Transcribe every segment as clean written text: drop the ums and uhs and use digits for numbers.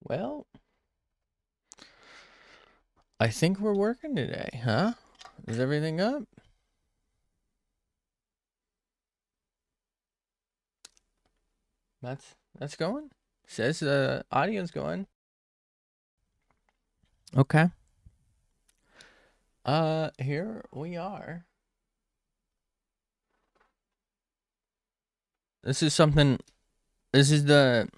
Well, I think we're working today, huh? Is everything up? That's going? Says the audio's going. Okay. Here we are. This is something this is the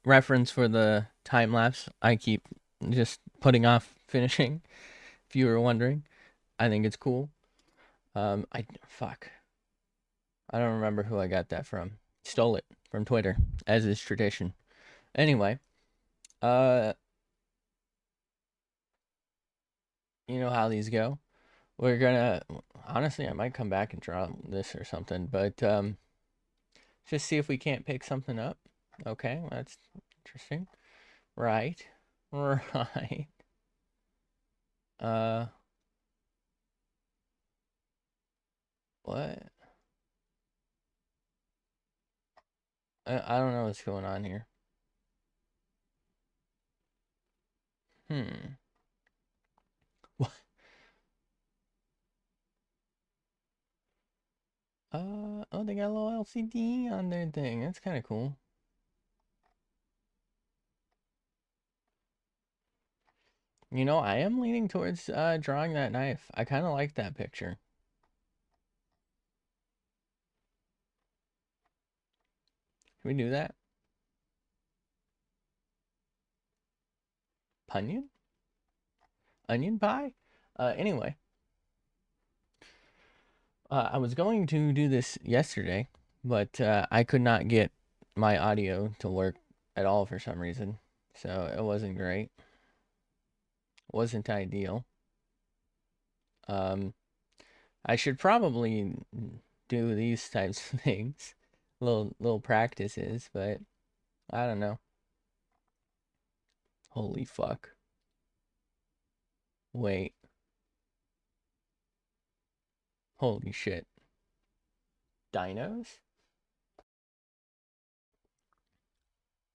reference for the time lapse I keep just putting off finishing, if you were wondering. I think it's cool. I fuck. I don't remember who I got that from. Stole it from Twitter, as is tradition. Anyway, uh you know how these go. We're gonna honestly, I might come back and draw this or something, but just see if we can't pick something up. Okay, well, that's interesting. Right, right. Uh, what? I don't know what's going on here. Hmm. What? Oh, they got a little LCD on their thing. That's kind of cool. You know, I am leaning towards drawing that knife. I kind of like that picture. Can we do that? Punion? Onion pie? Anyway, I was going to do this yesterday, but I could not get my audio to work at all for some reason. So it wasn't great. Wasn't ideal. Um, I should probably do these types of things, little practices, but I don't know. Holy fuck. Wait. Holy shit. Dinos?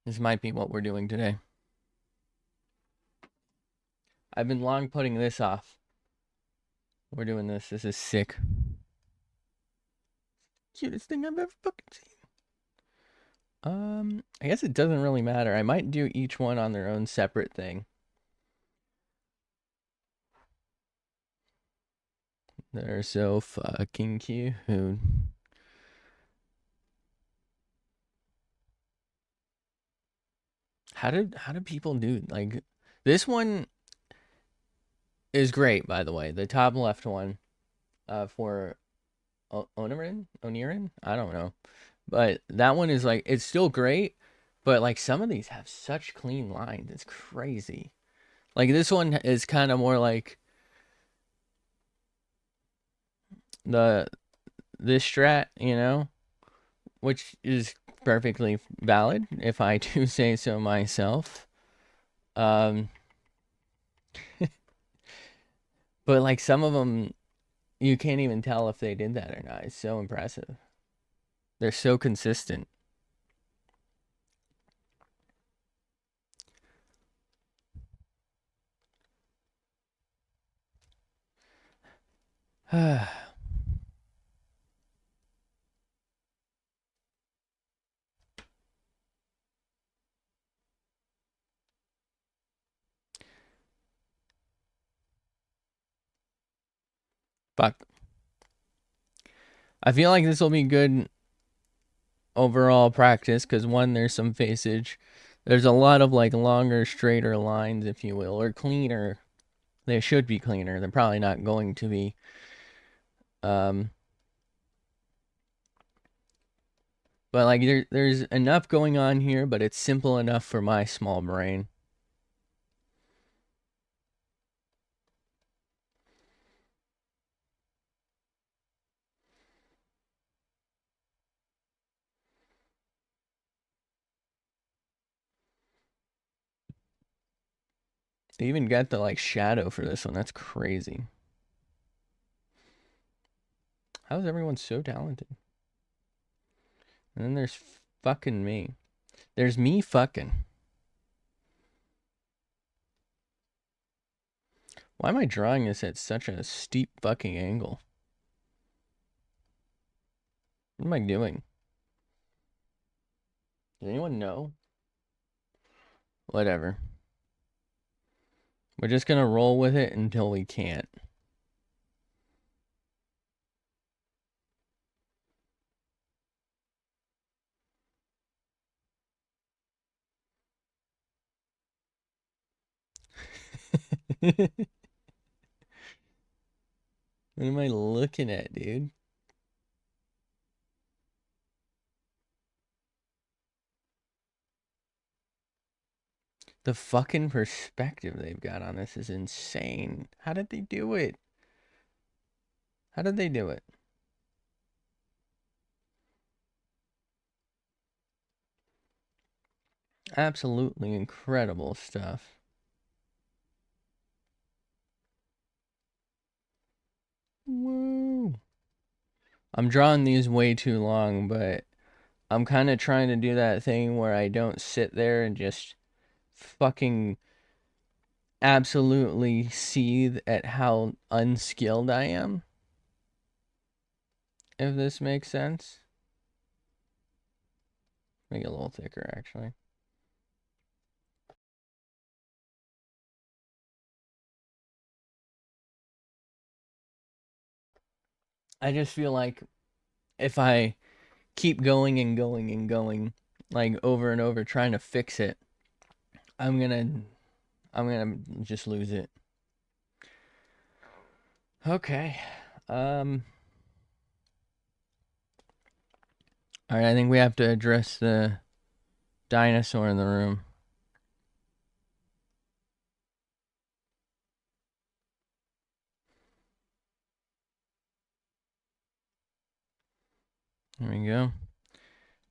This might be what we're doing today. I've been long putting this off. We're doing this. This is sick. Cutest thing I've ever fucking seen. I guess it doesn't really matter. I might do each one on their own separate thing. They're so fucking cute. How do people do like this one is great, by the way. The top left one, for Onirin? I don't know. But that one is like it's still great, but like some of these have such clean lines. It's crazy. Like this one is kind of more like the this strat, which is perfectly valid if I do say so myself. Um, but like some of them, you can't even tell if they did that or not. It's so impressive. They're so consistent. Fuck. I feel like this will be good overall practice because one, there's some faceage. There's a lot of like longer, straighter lines, if you will, or cleaner. They should be cleaner. They're probably not going to be. Um, but like there's enough going on here, but it's simple enough for my small brain. They even got the like shadow for this one. That's crazy. How is everyone so talented? And then there's fucking me. There's me fucking. Why am I drawing this at such a steep fucking angle? What am I doing? Does anyone know? Whatever. We're just gonna roll with it until we can't. What am I looking at, dude? The fucking perspective they've got on this is insane. How did they do it? How did they do it? Absolutely incredible stuff. Woo. I'm drawing these way too long, but I'm kind of trying to do that thing where I don't sit there and just fucking absolutely seethe at how unskilled I am. If this makes sense. Make it a little thicker, actually. I just feel like if I keep going and going and going, like over and over, trying to fix it, I'm gonna just lose it. Okay. Alright, I think we have to address the dinosaur in the room. There we go.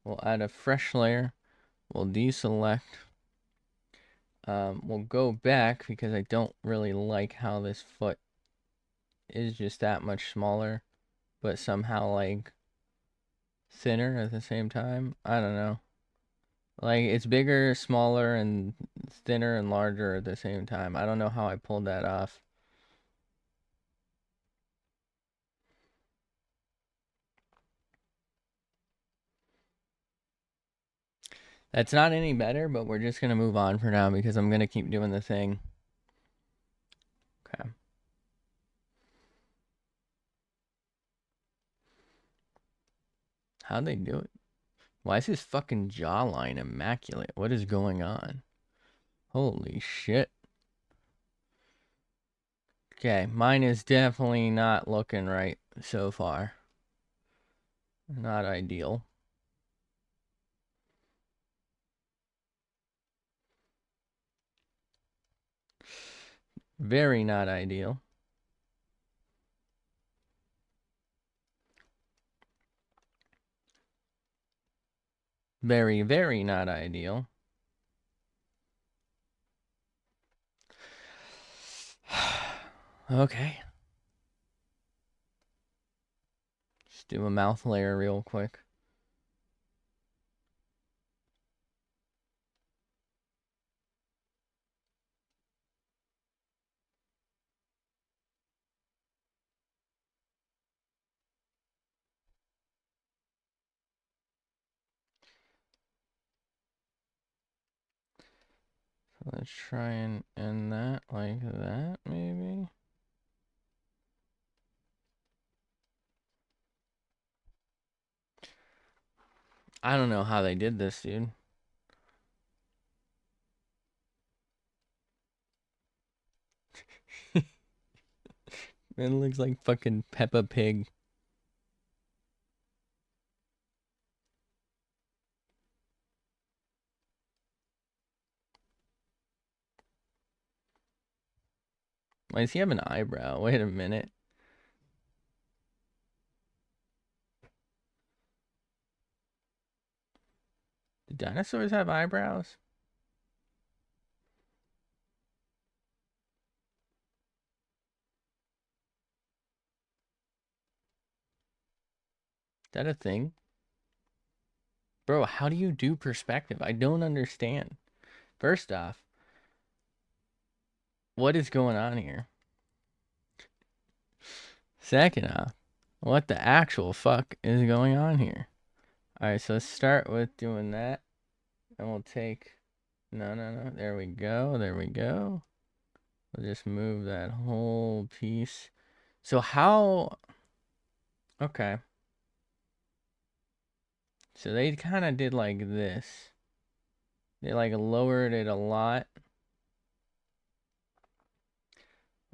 We'll add a fresh layer. We'll deselect. We'll go back because I don't really like how this foot is just that much smaller, but somehow like thinner at the same time. I don't know. Like it's bigger, smaller, and thinner and larger at the same time. I don't know how I pulled that off. That's not any better, but we're just gonna move on for now because I'm gonna keep doing the thing. Okay. How'd they do it? Why is his fucking jawline immaculate? What is going on? Holy shit. Okay, mine is definitely not looking right so far. Not ideal. Very not ideal. Very, very not ideal. Okay. Just do a mouth layer real quick. So let's try and end that like that, maybe. I don't know how they did this, dude. It looks like fucking Peppa Pig. Why does he have an eyebrow? Wait a minute. Do dinosaurs have eyebrows? Is that a thing? Bro, how do you do perspective? I don't understand. First off, what is going on here? Second off, what the actual fuck is going on here? Alright, so let's start with doing that. And we'll take... No. There we go. We'll just move that whole piece. So how... Okay. So they kind of did like this. They like lowered it a lot.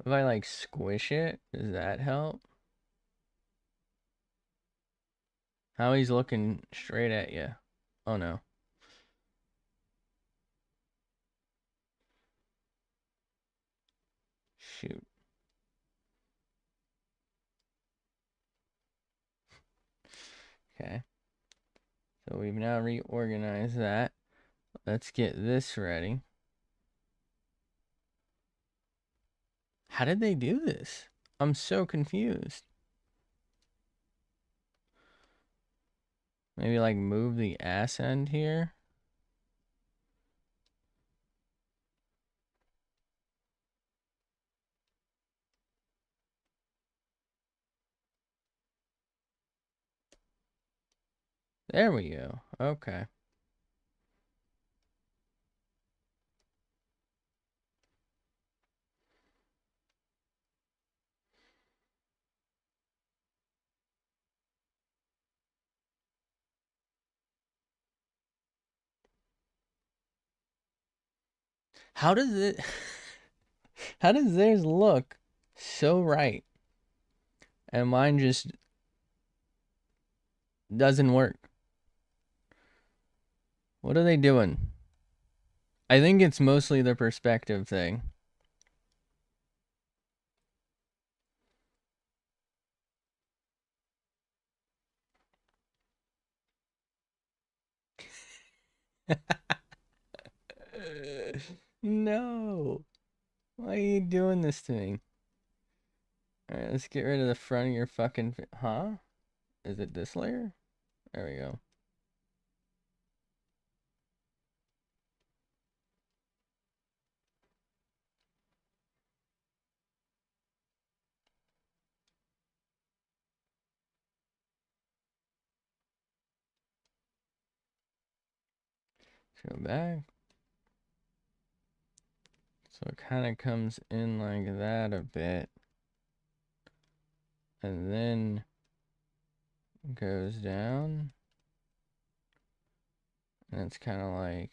If I like squish it, does that help? How he's looking straight at you. Oh no. Shoot. Okay. So we've now reorganized that. Let's get this ready. How did they do this? I'm so confused. Maybe like move the ass end here. There we go. Okay. How does it... How does theirs look so right? And mine just doesn't work. What are they doing? I think it's mostly the perspective thing. No. Why are you doing this to me? Alright, let's get rid of the front of your fucking... Huh? Is it this layer? There we go. Let's go back. So it kind of comes in like that a bit. And then goes down. And it's kind of like...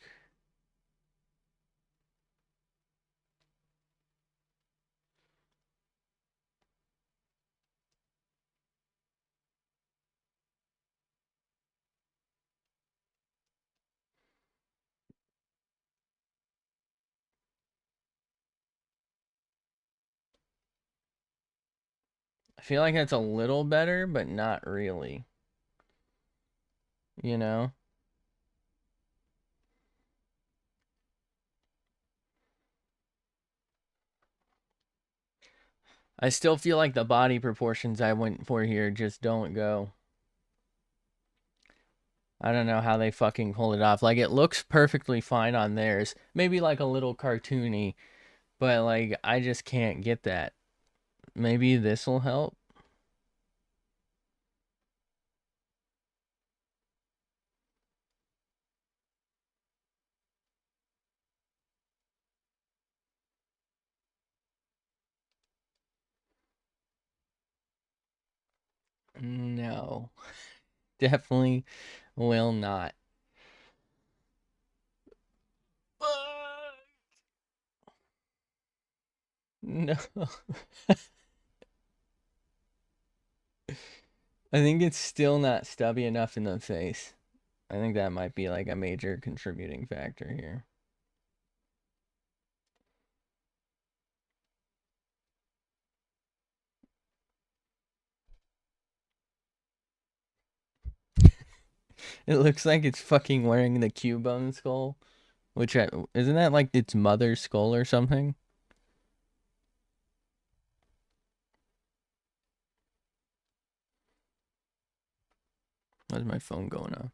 I feel like that's a little better, but not really. You know? I still feel like the body proportions I went for here just don't go. I don't know how they fucking pull it off. Like, it looks perfectly fine on theirs. Maybe like a little cartoony, but like, I just can't get that. Maybe this will help. No. Definitely will not. No. I think it's still not stubby enough in the face. I think that might be like a major contributing factor here. It looks like it's fucking wearing the Cubone skull, which isn't that like its mother's skull or something? Why's my phone going off?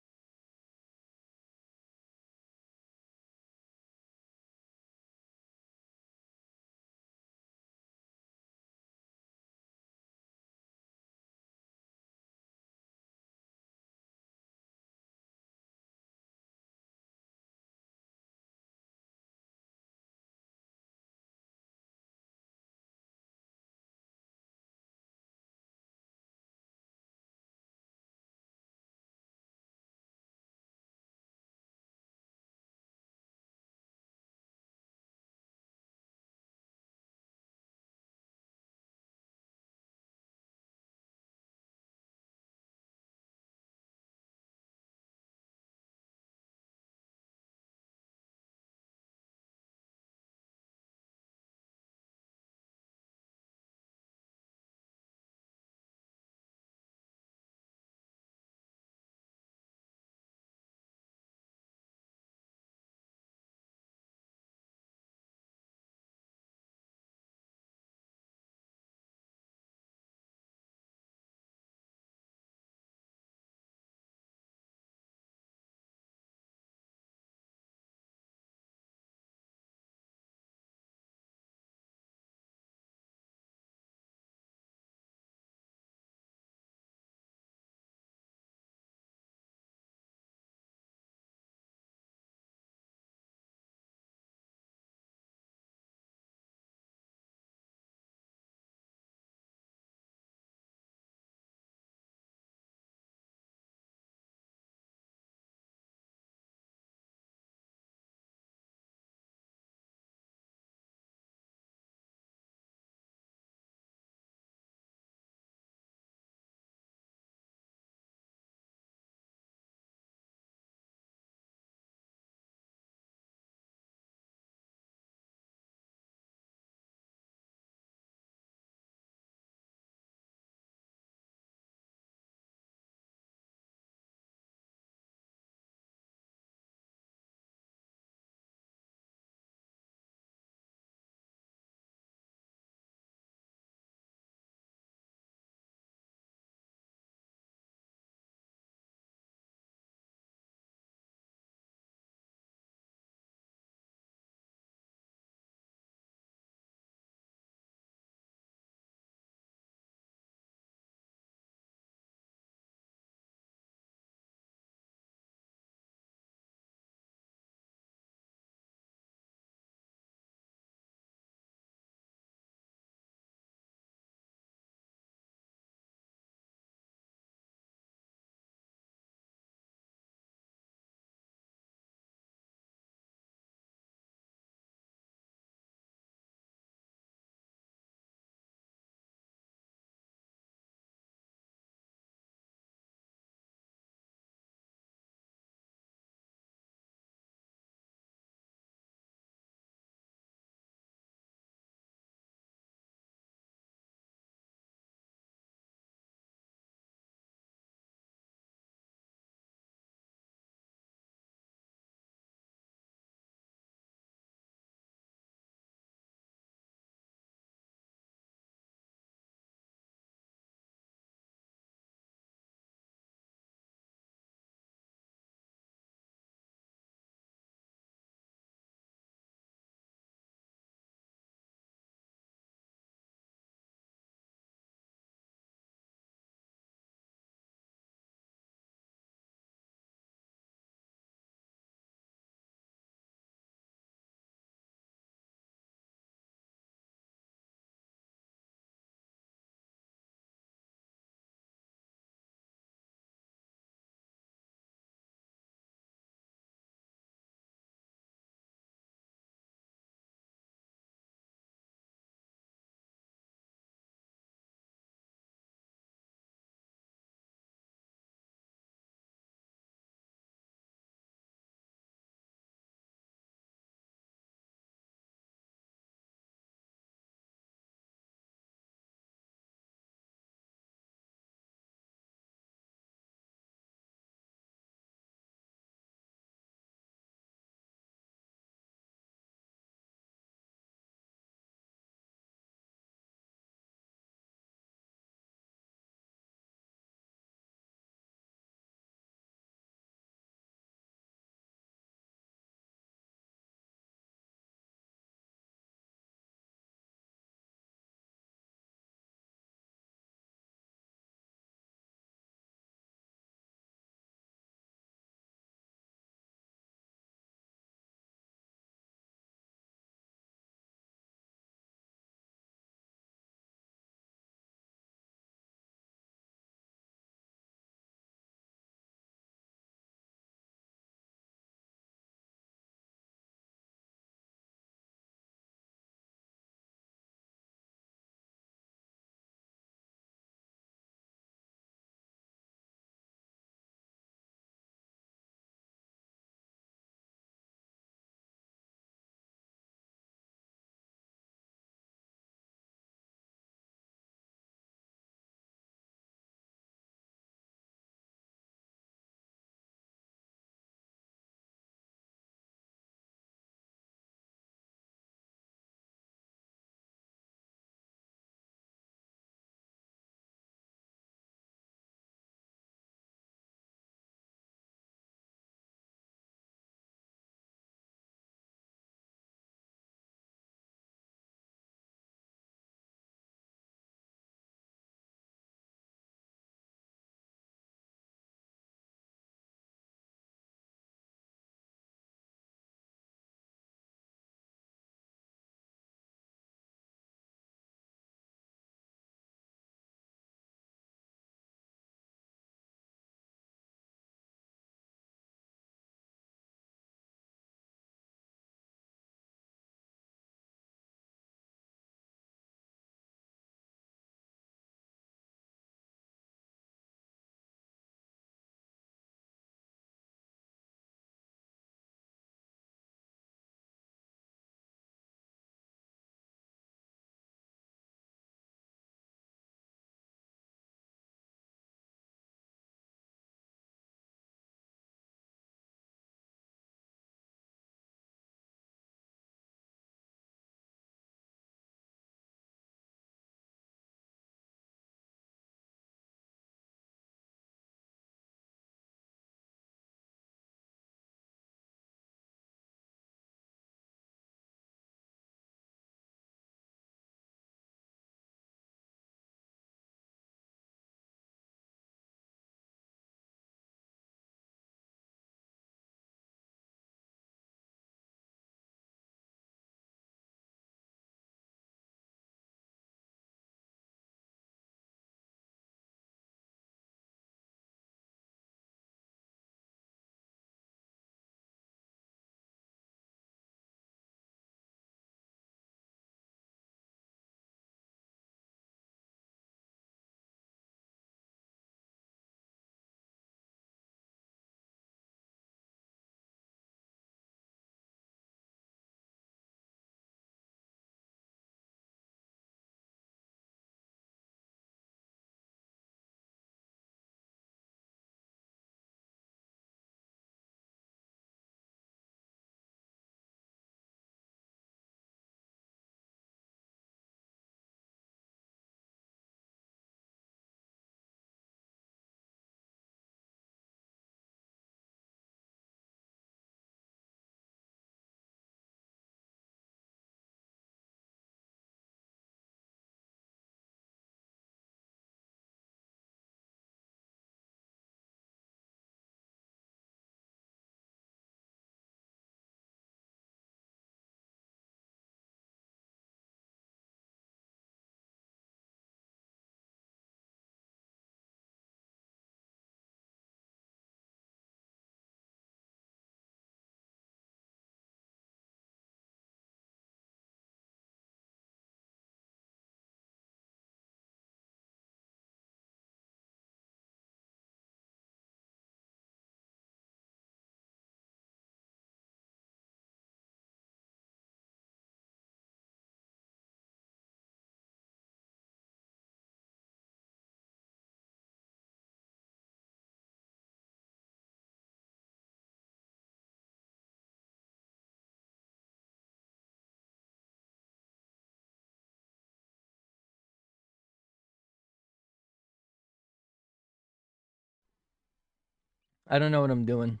I don't know what I'm doing.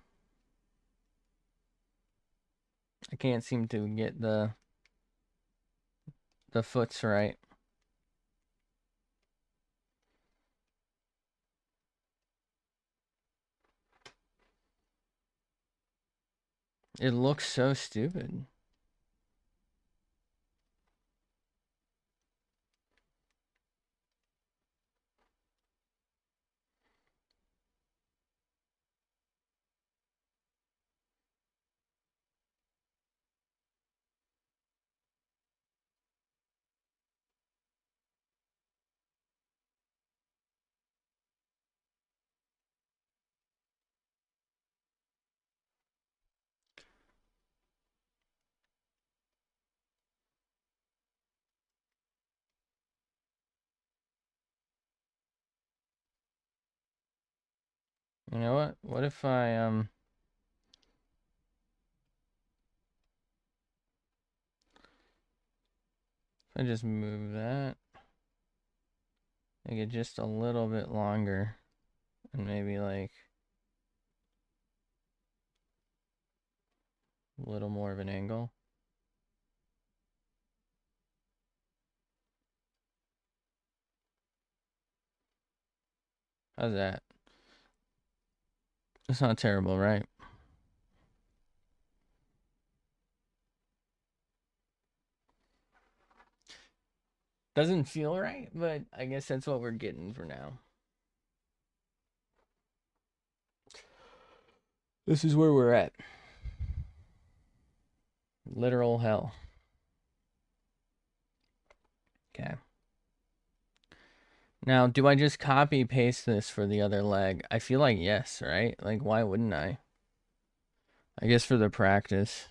I can't seem to get the foots right. It looks so stupid. You know what? What if if I just move that, make it just a little bit longer, and maybe like a little more of an angle. How's that? It's not terrible, right? Doesn't feel right, but I guess that's what we're getting for now. This is where we're at. Literal hell. Okay. Now, do I just copy paste this for the other leg? I feel like yes, right? Like, why wouldn't I? I guess for the practice.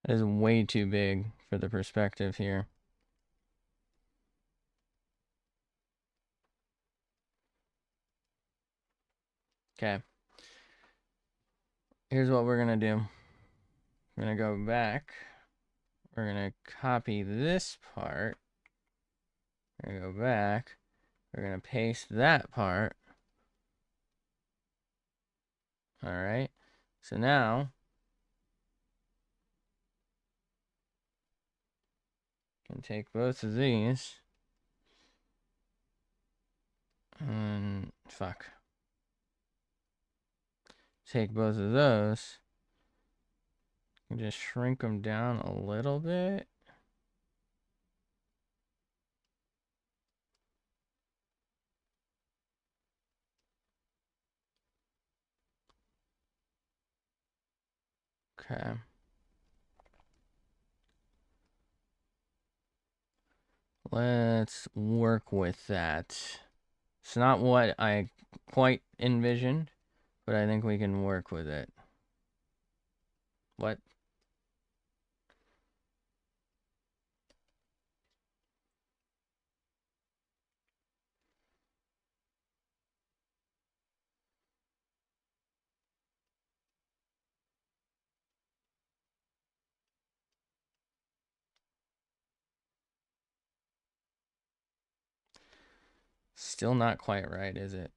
That is way too big for the perspective here. Okay. Here's what we're going to do. We're going to go back. We're going to copy this part. We're going to go back. We're going to paste that part. All right. So now, I can take both of these. And fuck. Take both of those. And just shrink them down a little bit. Okay. Let's work with that. It's not what I quite envisioned, but I think we can work with it. What? Still not quite right, is it?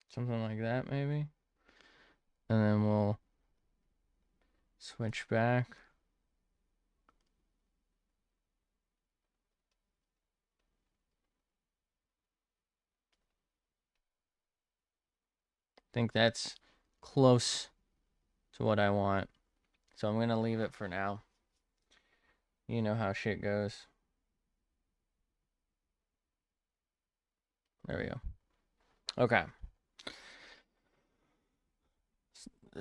Something like that, maybe? And then we'll switch back. I think that's close to what I want. So I'm going to leave it for now. You know how shit goes. There we go. Okay.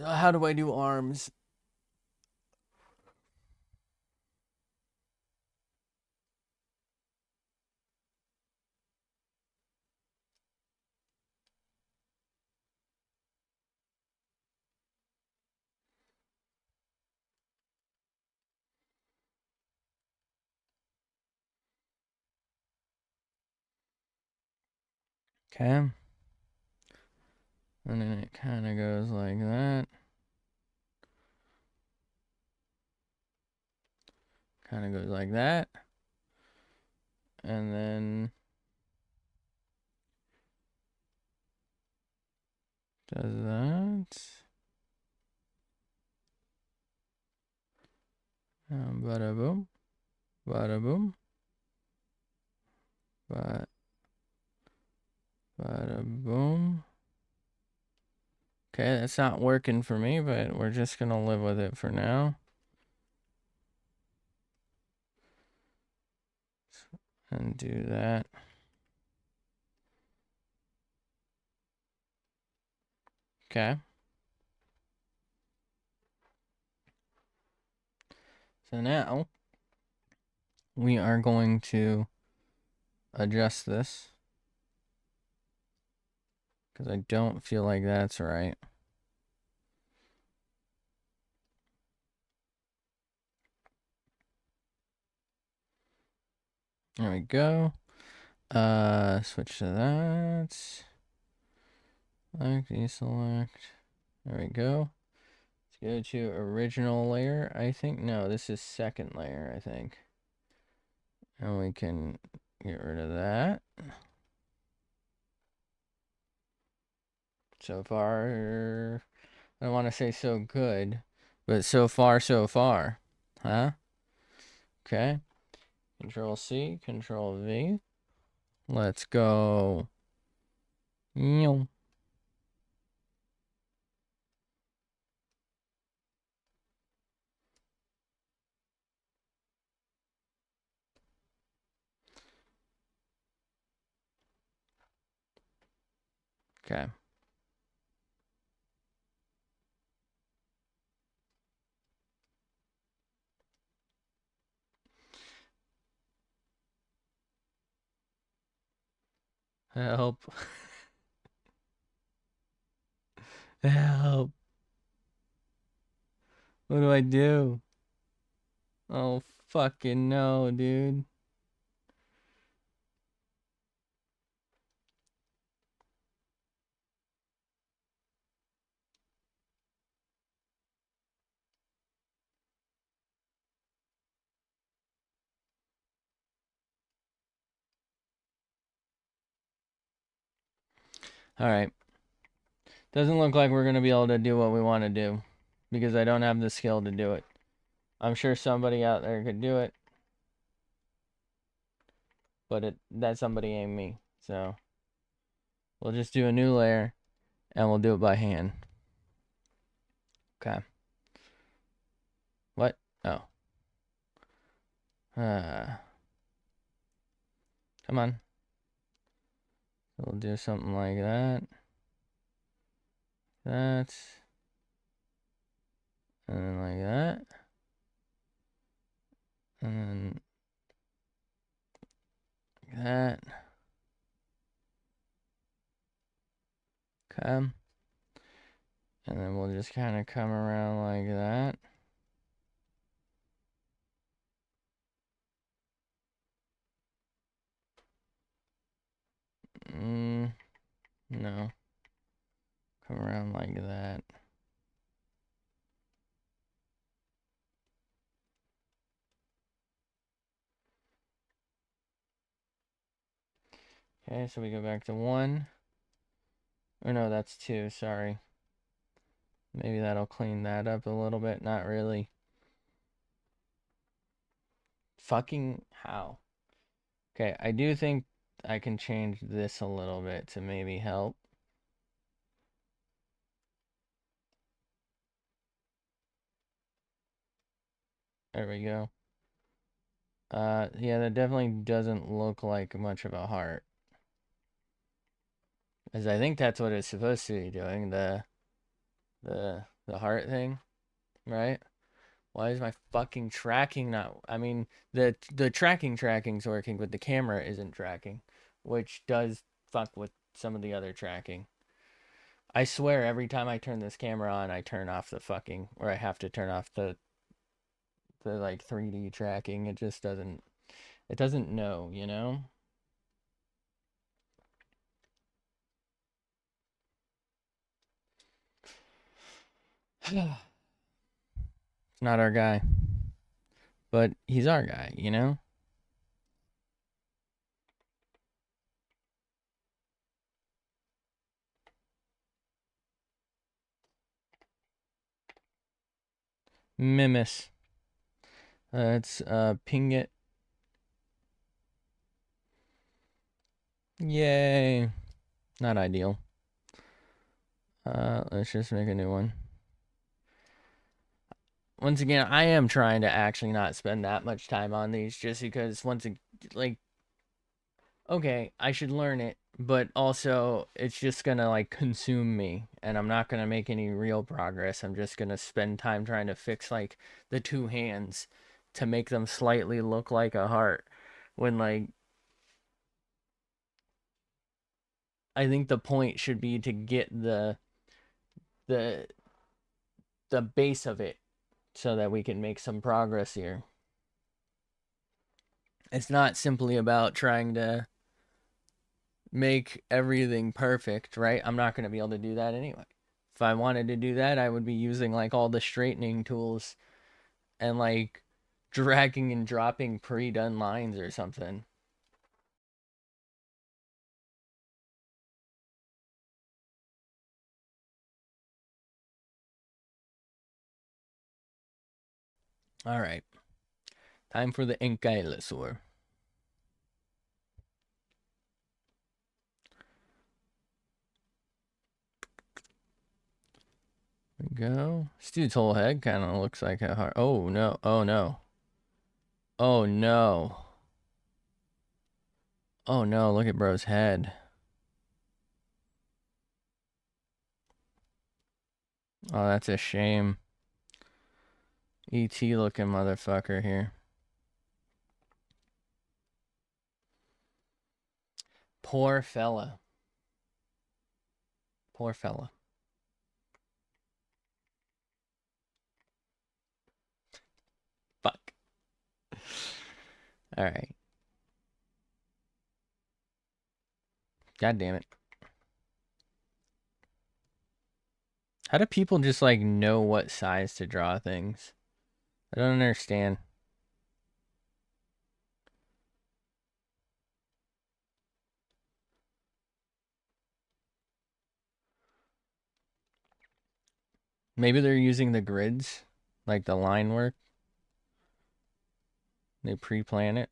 How do I do arms? Okay. And then it kind of goes like that. Kind of goes like that. And then does that. Bada boom. Bada boom. Bada boom. Okay, that's not working for me, but we're just going to live with it for now. And do that. Okay. So now we are going to adjust this because I don't feel like that's right. There we go. Switch to that. Select, deselect. There we go. Let's go to original layer, I think. No, this is second layer, I think. And we can get rid of that. So far, I don't want to say so good, but so far, so far. Huh? Okay. Control C, Control V. Let's go. Okay. Help. Help. What do I do? Oh, fucking no, dude. Alright. Doesn't look like we're going to be able to do what we want to do because I don't have the skill to do it. I'm sure somebody out there could do it, but that somebody ain't me. So we'll just do a new layer and we'll do it by hand. Okay. What? Oh. Come on. We'll do something like that. That. And then like that. And then like that. Okay. And then we'll just kind of come around like that. No. Come around like that. Okay, so we go back to 1. Or no, that's 2, sorry. Maybe that'll clean that up a little bit. Not really. Fucking how? Okay, I do think I can change this a little bit to maybe help. There we go. Yeah, that definitely doesn't look like much of a heart. As I think that's what it's supposed to be doing. the heart thing, right? Why is my fucking tracking not? I mean, the tracking's working, but the camera isn't tracking, which does fuck with some of the other tracking. I swear every time I turn this camera on, I turn off the fucking, or I have to turn off the like 3D tracking. It just doesn't know, you know? It's not our guy, but he's our guy, you know? Mimus. Let's ping it. Yay. Not ideal. Let's just make a new one. Once again, I am trying to actually not spend that much time on these just because like, okay, I should learn it, but also it's just gonna like consume me and I'm not gonna make any real progress. I'm just gonna spend time trying to fix like the two hands to make them slightly look like a heart when like I think the point should be to get the the base of it so that we can make some progress here. It's not simply about trying to make everything perfect, right? I'm not going to be able to do that anyway. If I wanted to do that, I would be using like all the straightening tools and like dragging and dropping pre-done lines or something. All right. Time for the ankylosaur. There we go. This dude's whole head kind of looks like a heart. Oh no. Oh no. Oh no. Oh no, look at bro's head. Oh, that's a shame. ET looking motherfucker here. Poor fella. Poor fella. Fuck. All right. God damn it. How do people just like know what size to draw things? I don't understand. Maybe they're using the grids, like the line work. They pre-plan it.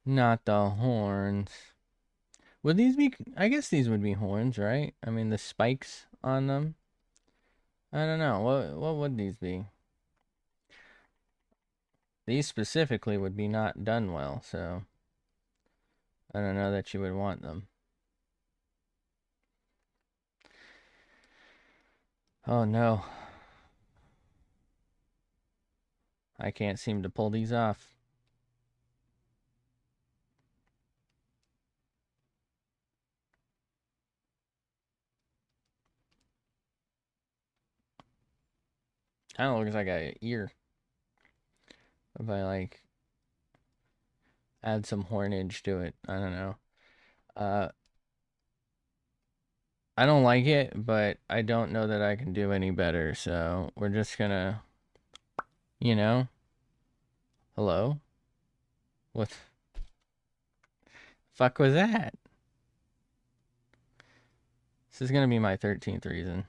Not the horns. Would these be? I guess these would be horns, right? I mean, the spikes on them. I don't know. What would these be? These specifically would be not done well, so I don't know that you would want them. Oh no. I can't seem to pull these off. Kind of looks like an ear. If I like add some hornage to it, I don't know. Uh, I don't like it, but I don't know that I can do any better. So we're just gonna, you know, hello? What the fuck was that? This is gonna be my 13th reason.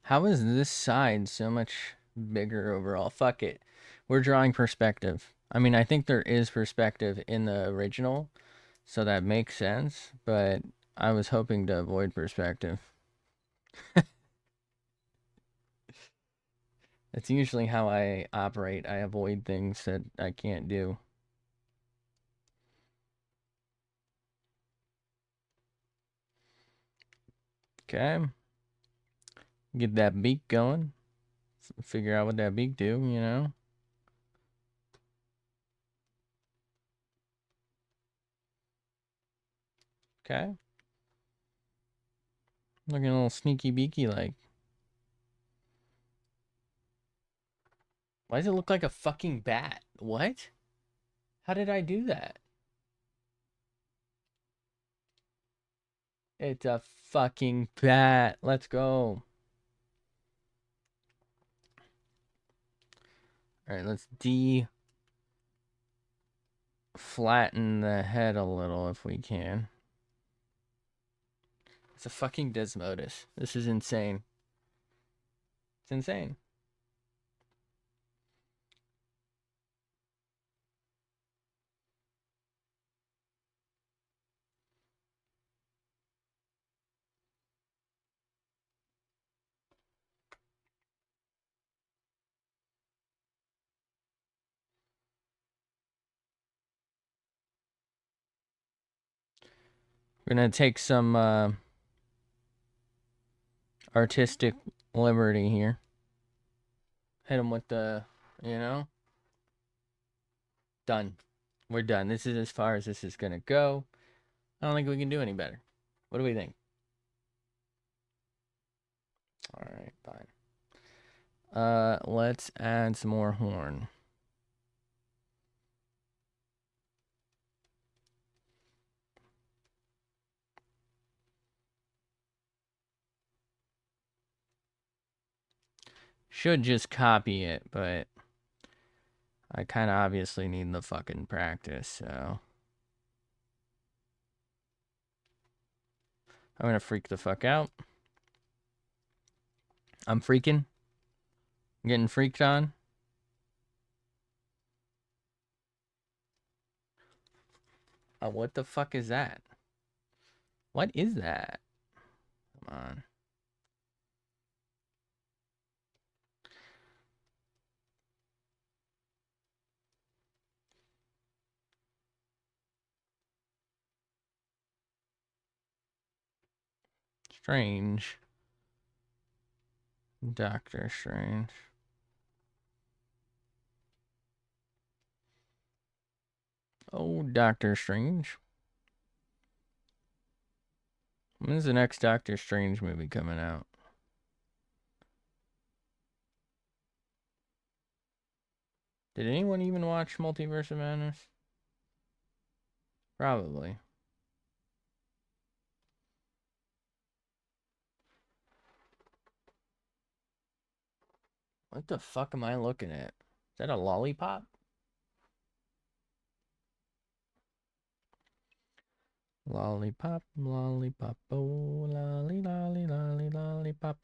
How is this side so much bigger overall. Fuck it. We're drawing perspective. I mean, I think there is perspective in the original, so that makes sense, but I was hoping to avoid perspective. It's usually how I operate. I avoid things that I can't do. Okay. Get that beak going. Figure out what that beak do, you know? Okay. Looking a little sneaky beaky like. Why does it look like a fucking bat? What? How did I do that? It's a fucking bat. Let's go. Alright, let's flatten the head a little if we can. It's a fucking Desmodus. This is insane. It's insane. We're gonna take some artistic liberty here. Hit him with the, you know? Done. We're done. This is as far as this is gonna go. I don't think we can do any better. What do we think? Alright, fine. Let's add some more horn. Should just copy it, but I kind of obviously need the fucking practice, so I'm gonna freak the fuck out. I'm freaking. I'm getting freaked on. What the fuck is that? What is that? Come on. Strange. Doctor Strange. Oh, Doctor Strange. When's the next Doctor Strange movie coming out? Did anyone even watch Multiverse of Madness? Probably. What the fuck am I looking at? Is that a lollipop? Lollipop, lollipop, oh, lolly, lolly, lolly, lollipop.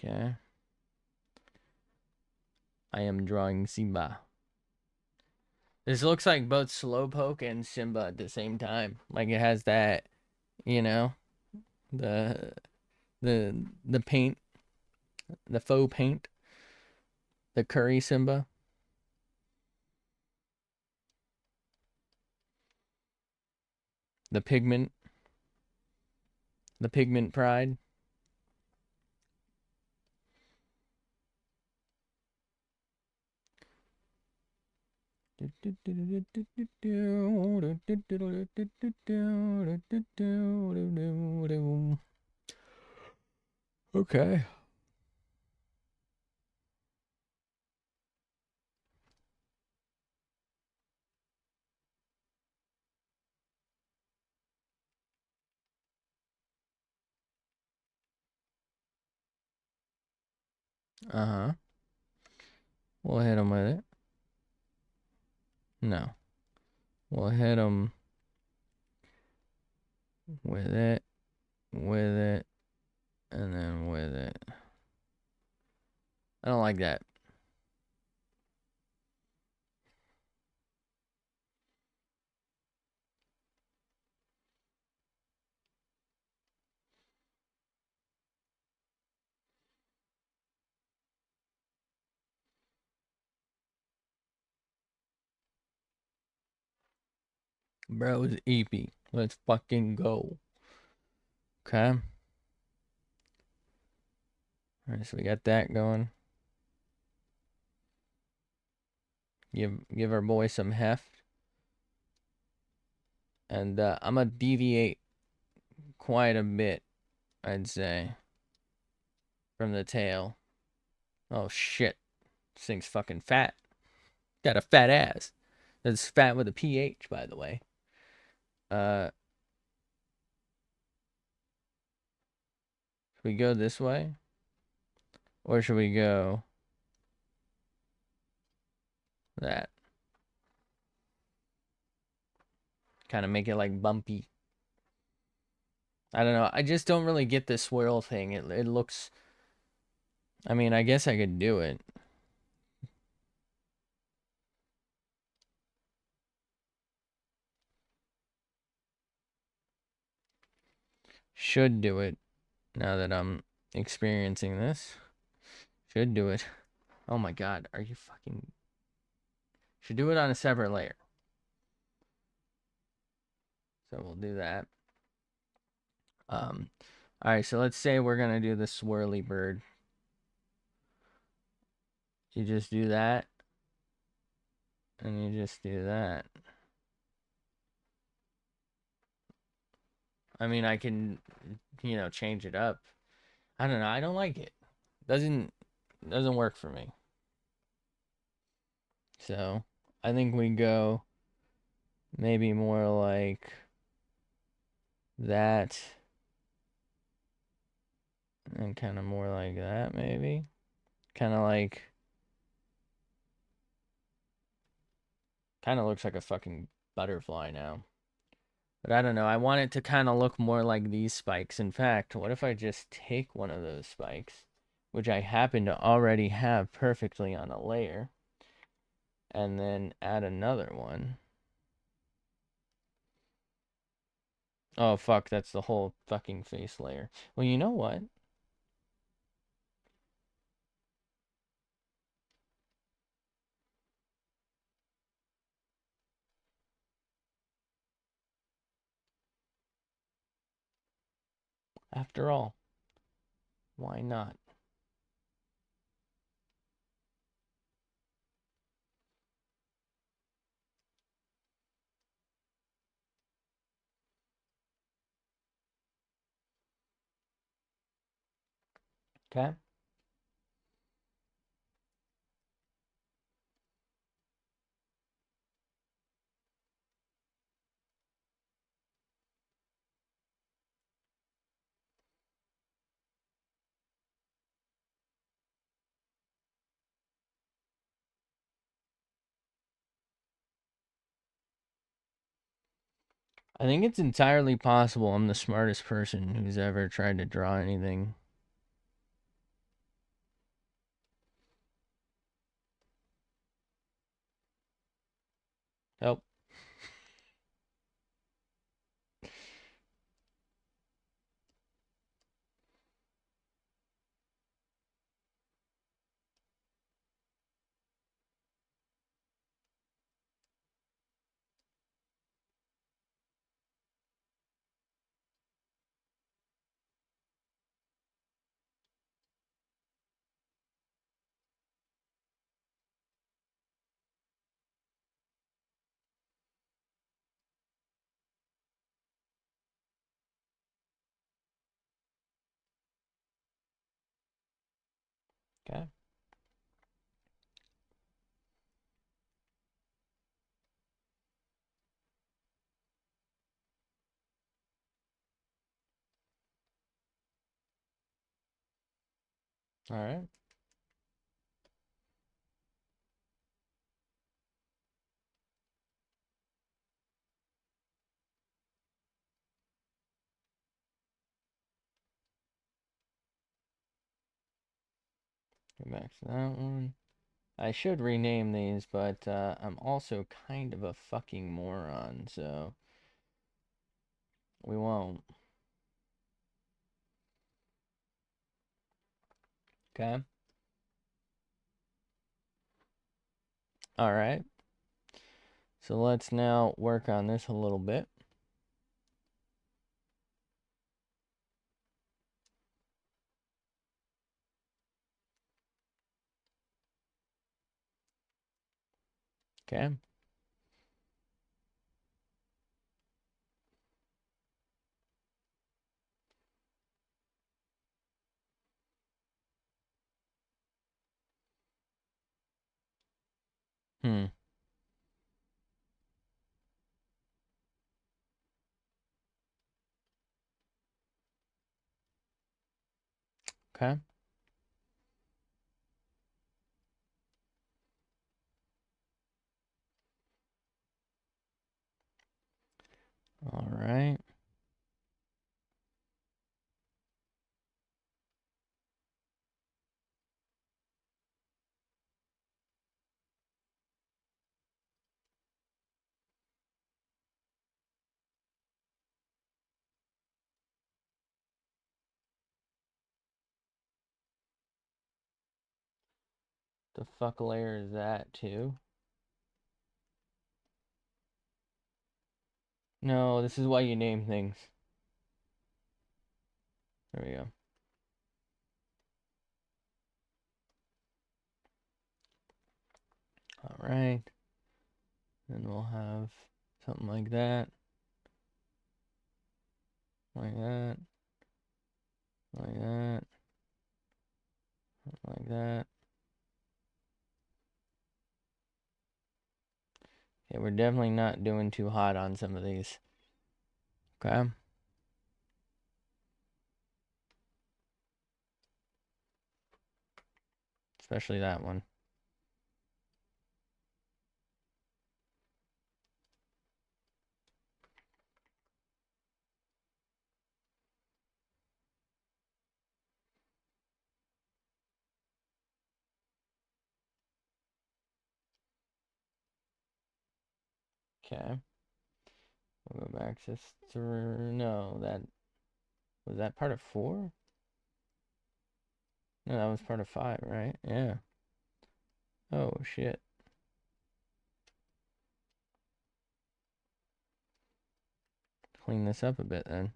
Okay. I am drawing Simba. This looks like both Slowpoke and Simba at the same time. Like it has that, you know, the the paint, the faux paint, the curry Simba, the pigment pride. Okay. Uh-huh. We'll hit him with it. No. We'll hit him with it, with it, and then with it. I don't like that. Bro, it's EP. Let's fucking go. Okay. Alright, so we got that going. Give our boy some heft. And I'm gonna deviate quite a bit, I'd say, from the tail. Oh shit. This thing's fucking fat. Got a fat ass. That's fat with a PH, by the way. Should we go this way? Or should we go that? Kind of make it like bumpy. I don't know. I just don't really get the swirl thing. It looks... I mean, I guess I could do it. Should do it. Now that I'm experiencing this. Should do it. Oh my god. Are you fucking... Should do it on a separate layer. So we'll do that. Alright, so let's say we're gonna do the swirly bird. You just do that. And you just do that. I mean, I can, change it up. I don't know. I don't like it. Doesn't work for me. So, I think we go maybe more like that. And kind of more like that, maybe. Kind of looks like a fucking butterfly now. But I don't know. I want it to kind of look more like these spikes. In fact, what if I just take one of those spikes, which I happen to already have perfectly on a layer, and then add another one. Oh, fuck, that's the whole fucking face layer. Well, you know what? After all, why not? Okay? I think it's entirely possible I'm the smartest person who's ever tried to draw anything. Oh. Okay. All right. Go back to that one. I should rename these, but I'm also kind of a fucking moron, so we won't. Okay. All right. So let's now work on this a little bit. Okay. Hmm. Okay. All right. The fuck layer is that too? No, this is why you name things. There we go. All right. Then we'll have something like that. Like that. Like that. Like that. Okay, we're definitely not doing too hot on some of these. Okay. Especially that one. Okay. We'll go back to no, that was that part of 4? No, that was part of 5, right? Yeah. Oh shit. Clean this up a bit then.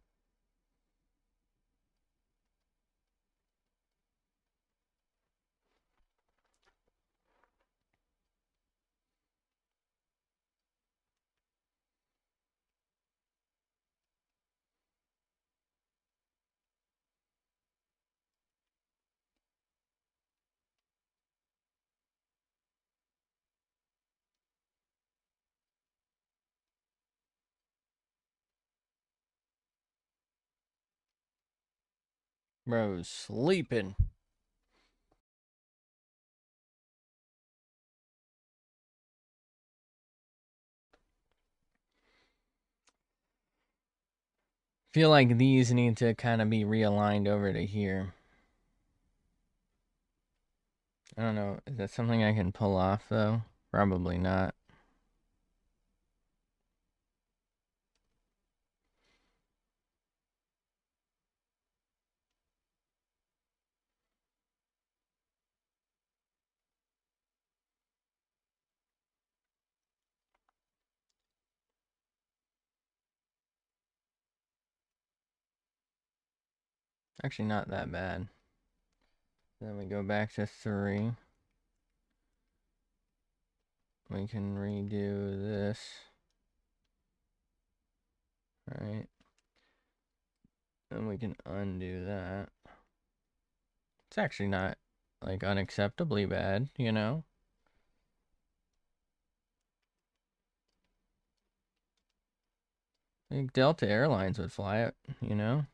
Bro's sleeping. Feel like these need to kind of be realigned over to here. I don't know. Is that something I can pull off though? Probably not. Actually, not that bad. Then we go back to 3. We can redo this. Right. Then we can undo that. It's actually not, like, unacceptably bad, you know? I think Delta Airlines would fly it, you know?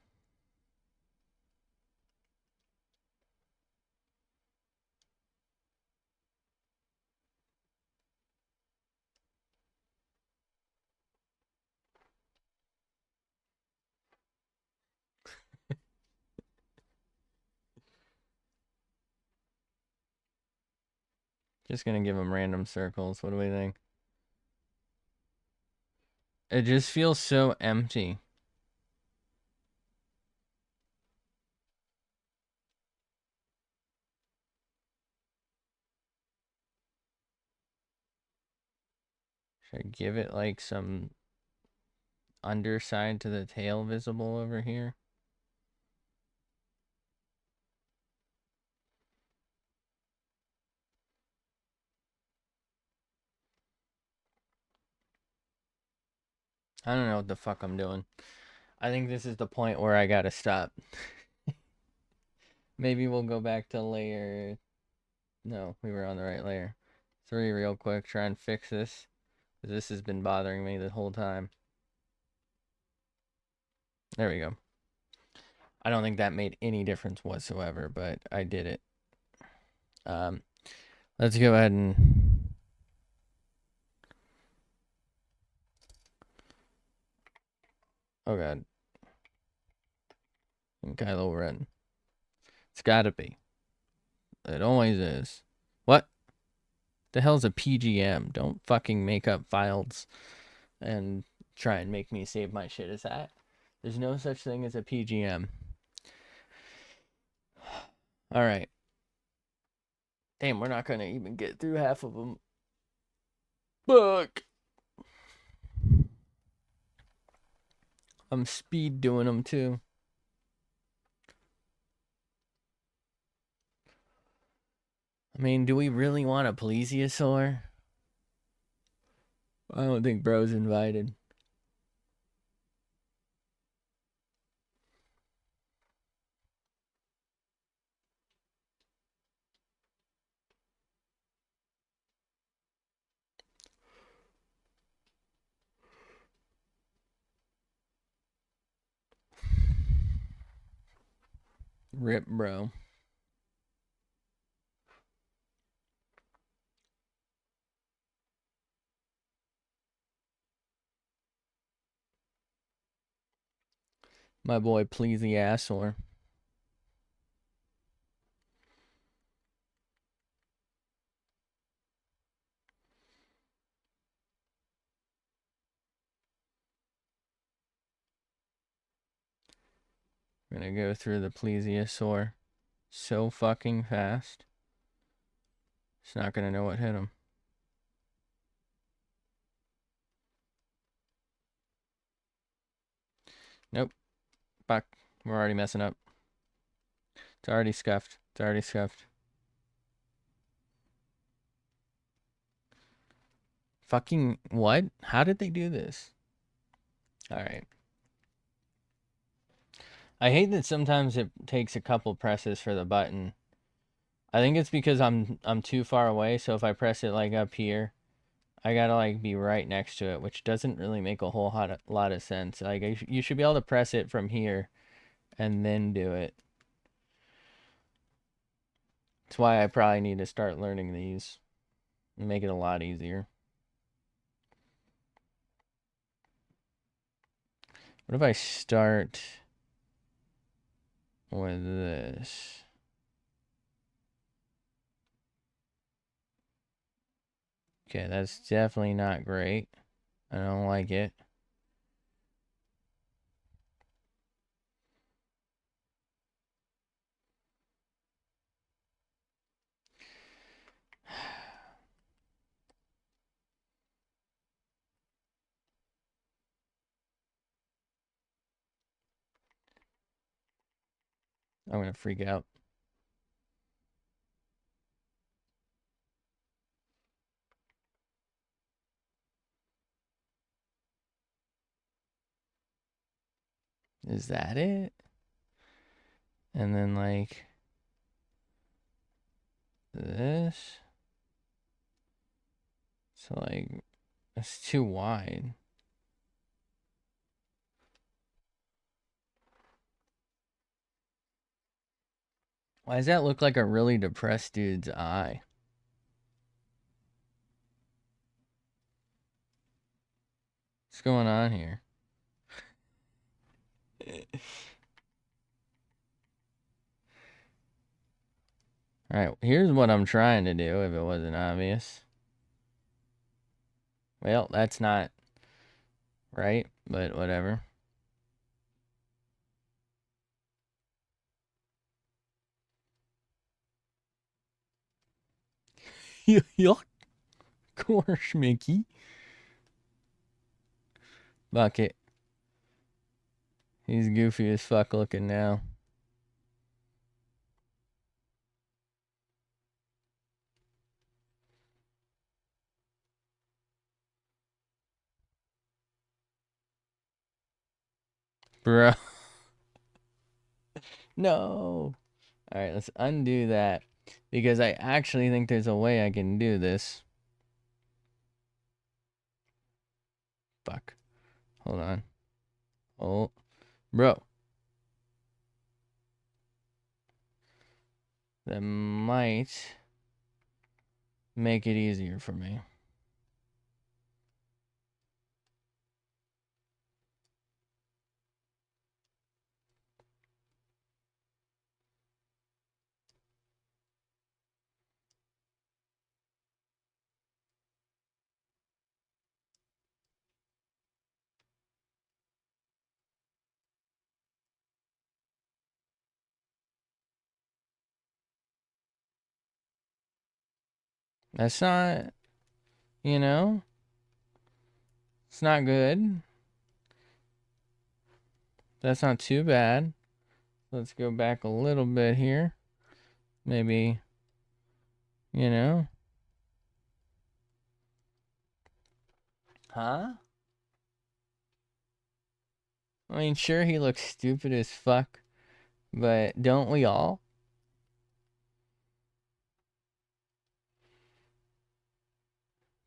Just gonna give them random circles. What do we think? It just feels so empty. Should I give it like some underside to the tail visible over here? I don't know what the fuck I'm doing. I think this is the point where I gotta stop. Maybe we'll go back to layer... No, we were on the right layer. 3 real quick, try and fix this. This has been bothering me the whole time. There we go. I don't think that made any difference whatsoever, but I did it. Let's go ahead and... Oh god. And Kylo Ren. It's gotta be. It always is. What? The hell's a PGM? Don't fucking make up files and try and make me save my shit as that. There's no such thing as a PGM. Alright. Damn, we're not gonna even get through half of them. Fuck! I'm speed doing them too. I mean, do we really want a plesiosaur? I don't think bro's invited. Rip, bro. My boy plesiosaur. We're gonna go through the plesiosaur so fucking fast. It's not gonna know what hit him. Nope. Fuck. We're already messing up. It's already scuffed. It's already scuffed. Fucking what? How did they do this? Alright. I hate that sometimes it takes a couple presses for the button. I think it's because I'm too far away, so if I press it like up here, I gotta like be right next to it, which doesn't really make a whole lot of sense. Like you should be able to press it from here and then do it. That's why I probably need to start learning these and make it a lot easier. What if I start with this? Okay, that's definitely not great. I don't like it. I'm gonna freak out. Is that it? And then like this. So like it's too wide. Why does that look like a really depressed dude's eye? What's going on here? Alright, here's what I'm trying to do if it wasn't obvious. Well, that's not right, but whatever. Yuck. Gosh, Mickey. Bucket. He's goofy as fuck looking now. Bro. No. Alright, let's undo that. Because I actually think there's a way I can do this. Fuck. Hold on. Oh. Bro. That might make it easier for me. That's not, you know, it's not good. That's not too bad. Let's go back a little bit here. Maybe, you know. Huh? I mean, sure, he looks stupid as fuck, but don't we all?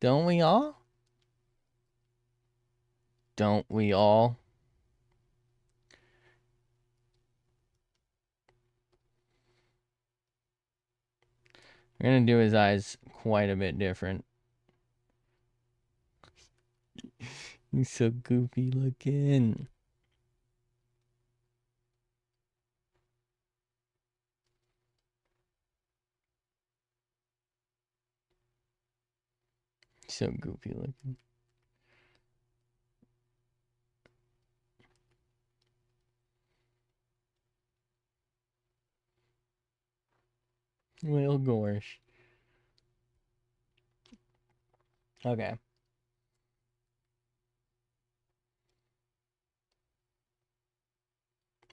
Don't we all? Don't we all? We're gonna do his eyes quite a bit different. He's so goofy looking. So goofy looking. Well, gosh. Okay.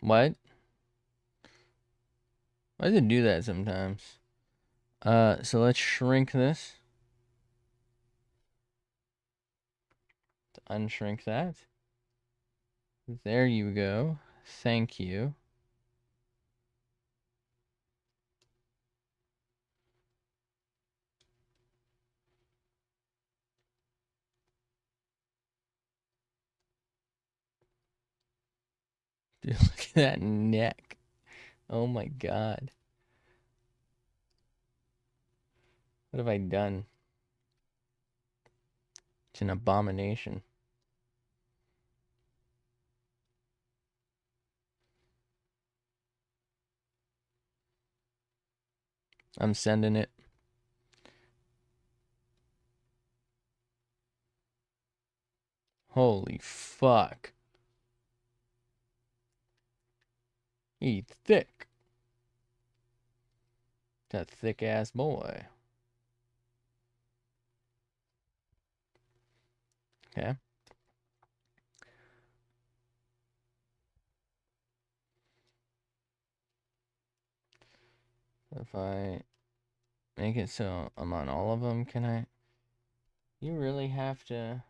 What? I could do that sometimes. So let's shrink this. Unshrink that. There you go. Thank you. Dude, look at that neck. Oh my god. What have I done? It's an abomination. I'm sending it. Holy fuck. He's thick. That thick ass boy. Okay. If I make it so I'm on all of them, can I? You really have to.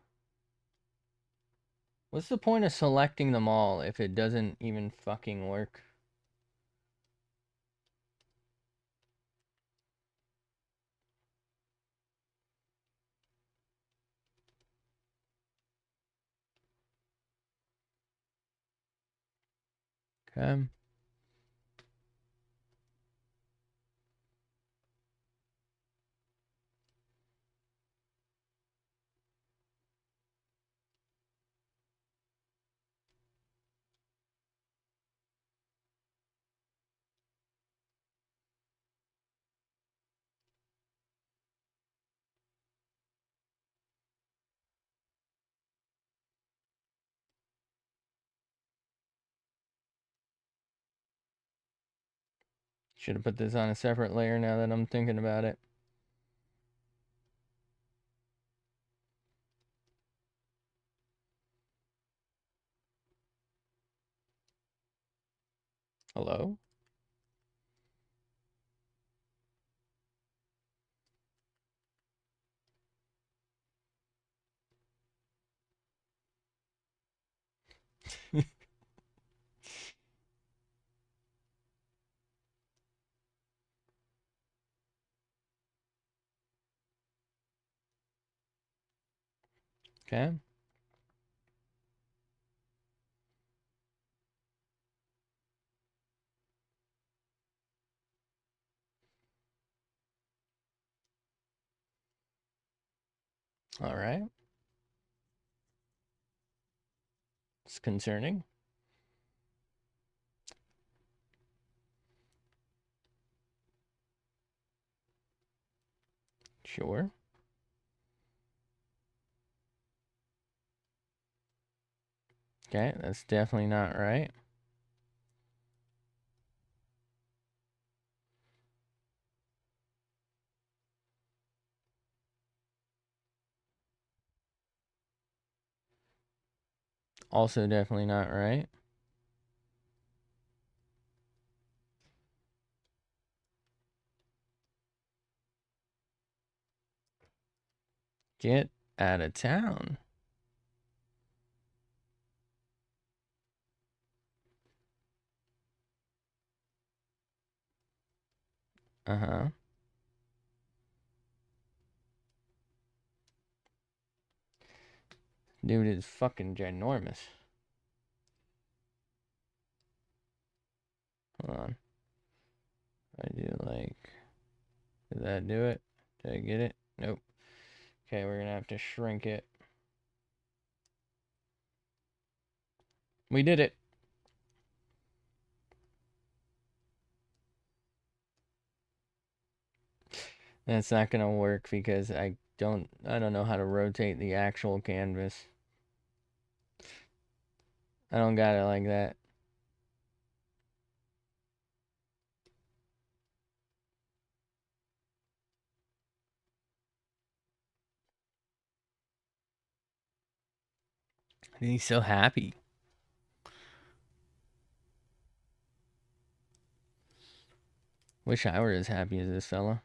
What's the point of selecting them all if it doesn't even fucking work? Okay. Should have put this on a separate layer now that I'm thinking about it. Hello? Okay. All right. It's concerning. Sure. Okay, that's definitely not right. Also definitely not right. Get out of town. Uh-huh. Dude is fucking ginormous. Hold on. I do like... Did that do it? Did I get it? Nope. Okay, we're gonna have to shrink it. We did it. That's not gonna work because I don't know how to rotate the actual canvas. I don't got it like that. He's so happy. Wish I were as happy as this fella.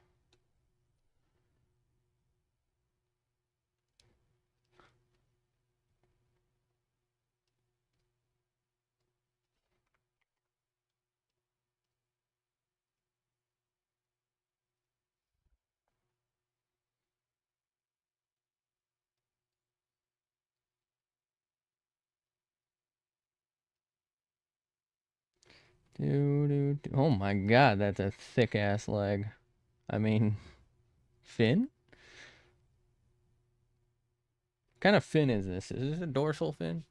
Oh my god, that's a thick ass leg. I mean, fin? What kind of fin is this? Is this a dorsal fin?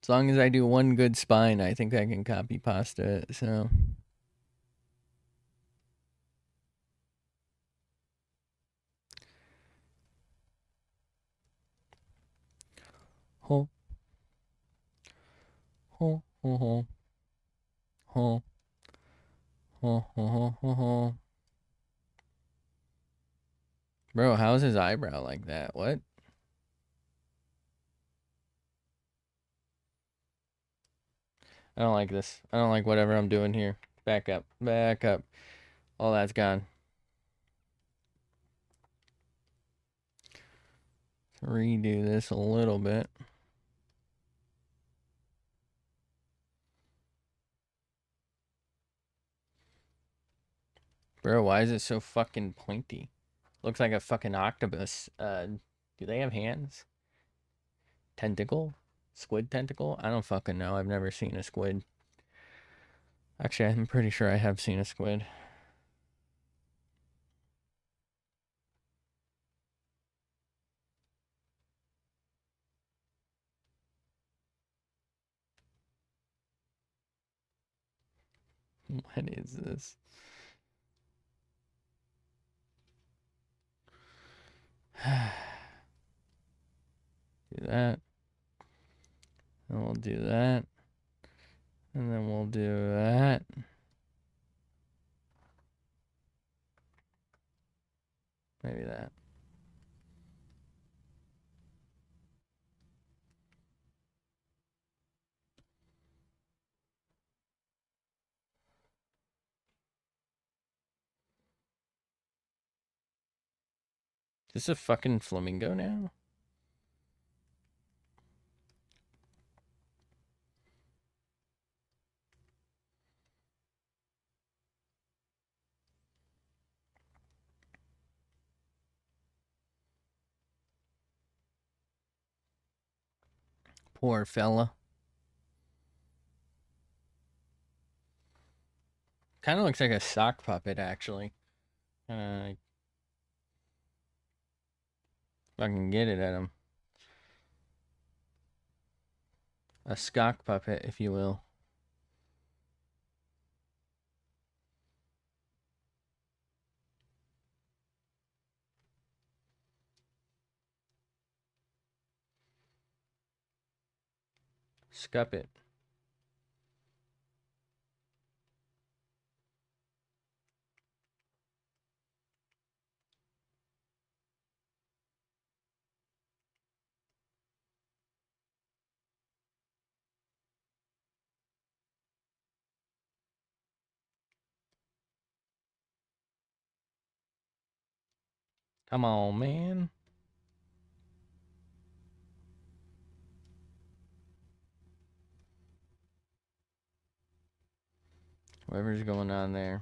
As long as I do one good spine, I think I can copy pasta it, so. Ho, ho, ho, ho, ho, ho, ho, ho, ho, ho. Bro, how's his eyebrow like that? What? I don't like this. I don't like whatever I'm doing here. Back up. Back up. All that's gone. Redo this a little bit. Bro, why is it so fucking pointy? Looks like a fucking octopus. Do they have hands? Tentacle? Squid tentacle? I don't fucking know. I've never seen a squid. Actually, I'm pretty sure I have seen a squid. What is this? Do that. And we'll do that. And then we'll do that. Maybe that. Is this a fucking flamingo now? Poor fella. Kind of looks like a sock puppet, actually. If I can get it at him. A sock puppet, if you will. Scup it. Come on, man. Whatever's going on there.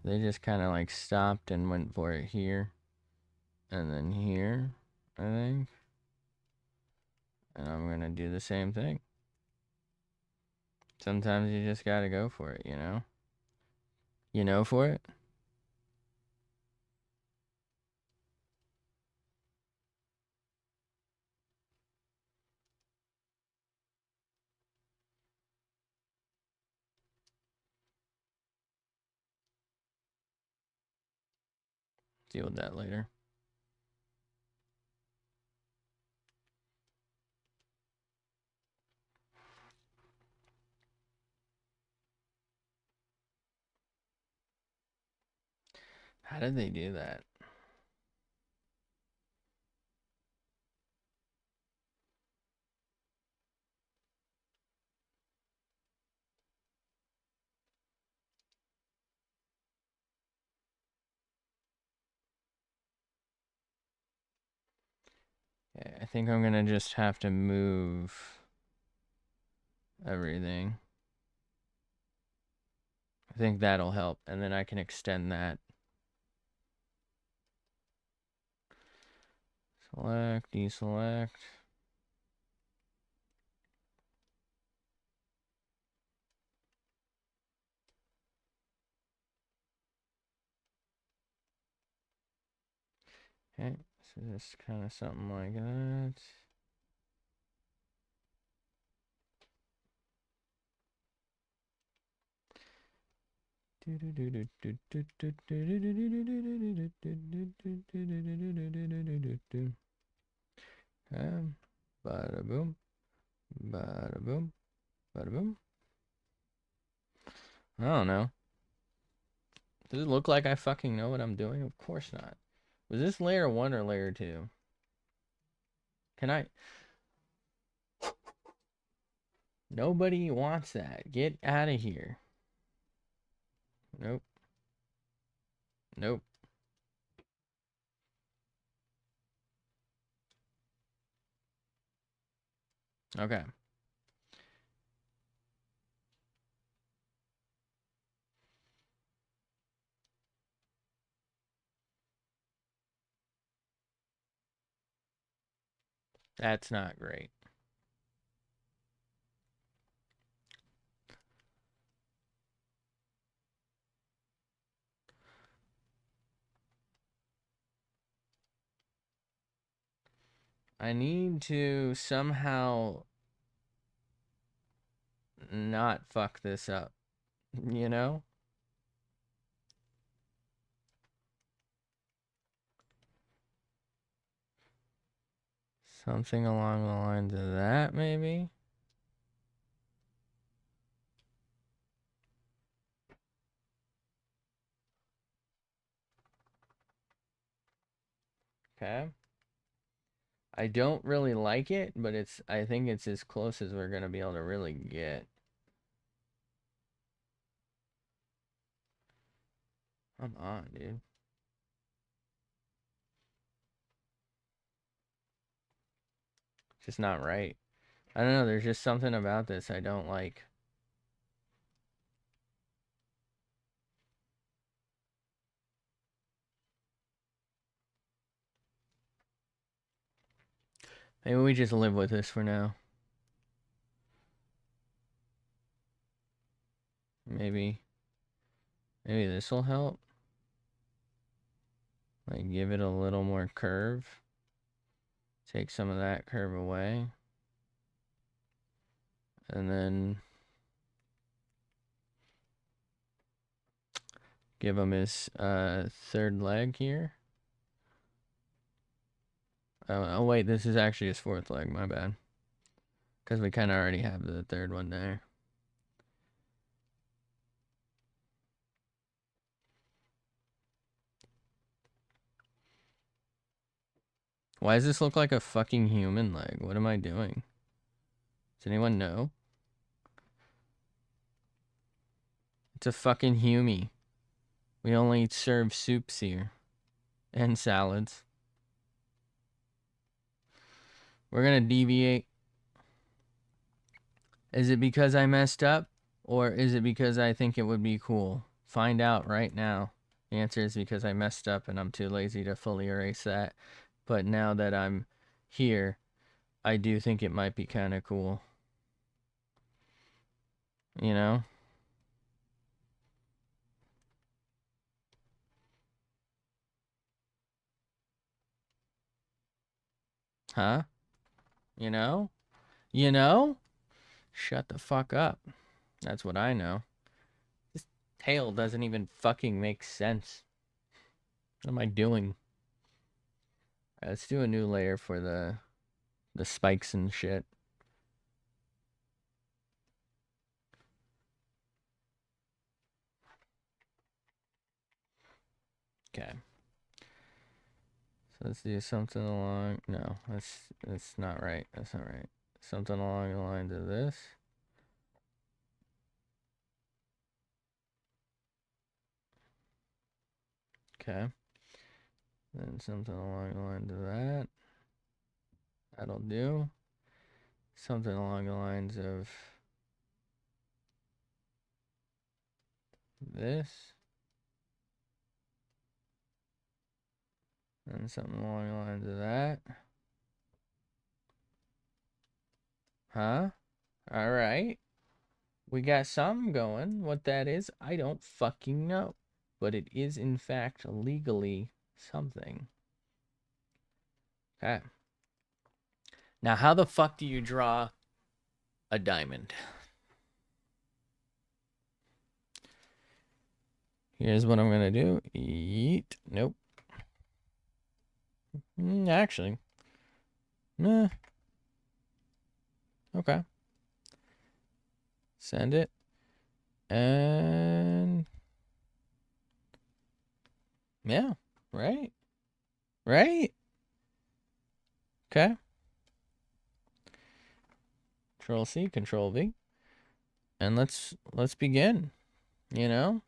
They just kind of like stopped and went for it here. And then here, I think. And I'm going to do the same thing. Sometimes you just got to go for it, you know? You know for it? Deal with that later. How did they do that? Okay, I think I'm going to just have to move everything. I think that'll help. And then I can extend that. Select, deselect. Okay, So just kind of something like that. Bada boom, bada boom, bada boom. I don't know. Does it look like I fucking know what I'm doing? Of course not. Was this layer 1 or layer 2? Can I? Nobody wants that. Get out of here. Nope. Nope. Okay. That's not great. I need to somehow not fuck this up, you know? Something along the lines of that, maybe? Okay. I don't really like it, but I think it's as close as we're gonna be able to really get. Come on, dude. It's just not right. I don't know, there's just something about this I don't like. Maybe we just live with this for now. Maybe this will help. Like, give it a little more curve. Take some of that curve away. And then give him his third leg here. Oh, wait, this is actually his fourth leg, my bad. Because we kind of already have the third one there. Why does this look like a fucking human leg? What am I doing? Does anyone know? It's a fucking humie. We only serve soups here. And salads. We're gonna deviate. Is it because I messed up? Or is it because I think it would be cool? Find out right now. The answer is because I messed up and I'm too lazy to fully erase that. But now that I'm here, I do think it might be kind of cool. You know? Huh? You know? You know? Shut the fuck up. That's what I know. This tail doesn't even fucking make sense. What am I doing? Right, let's do a new layer for the spikes and shit. Okay. So let's do something along. No, that's not right. That's not right. Something along the lines of this. Okay. Then something along the lines of that. That'll do. Something along the lines of this. And something along the lines of that. Huh? Alright. We got something going. What that is, I don't fucking know. But it is, in fact, legally something. Okay. Now, how the fuck do you draw a diamond? Here's what I'm gonna do. Yeet. Nope. Actually. Nah. Okay. Send it. And yeah. Right. Right. Okay. Control C, Control V. And let's begin. You know?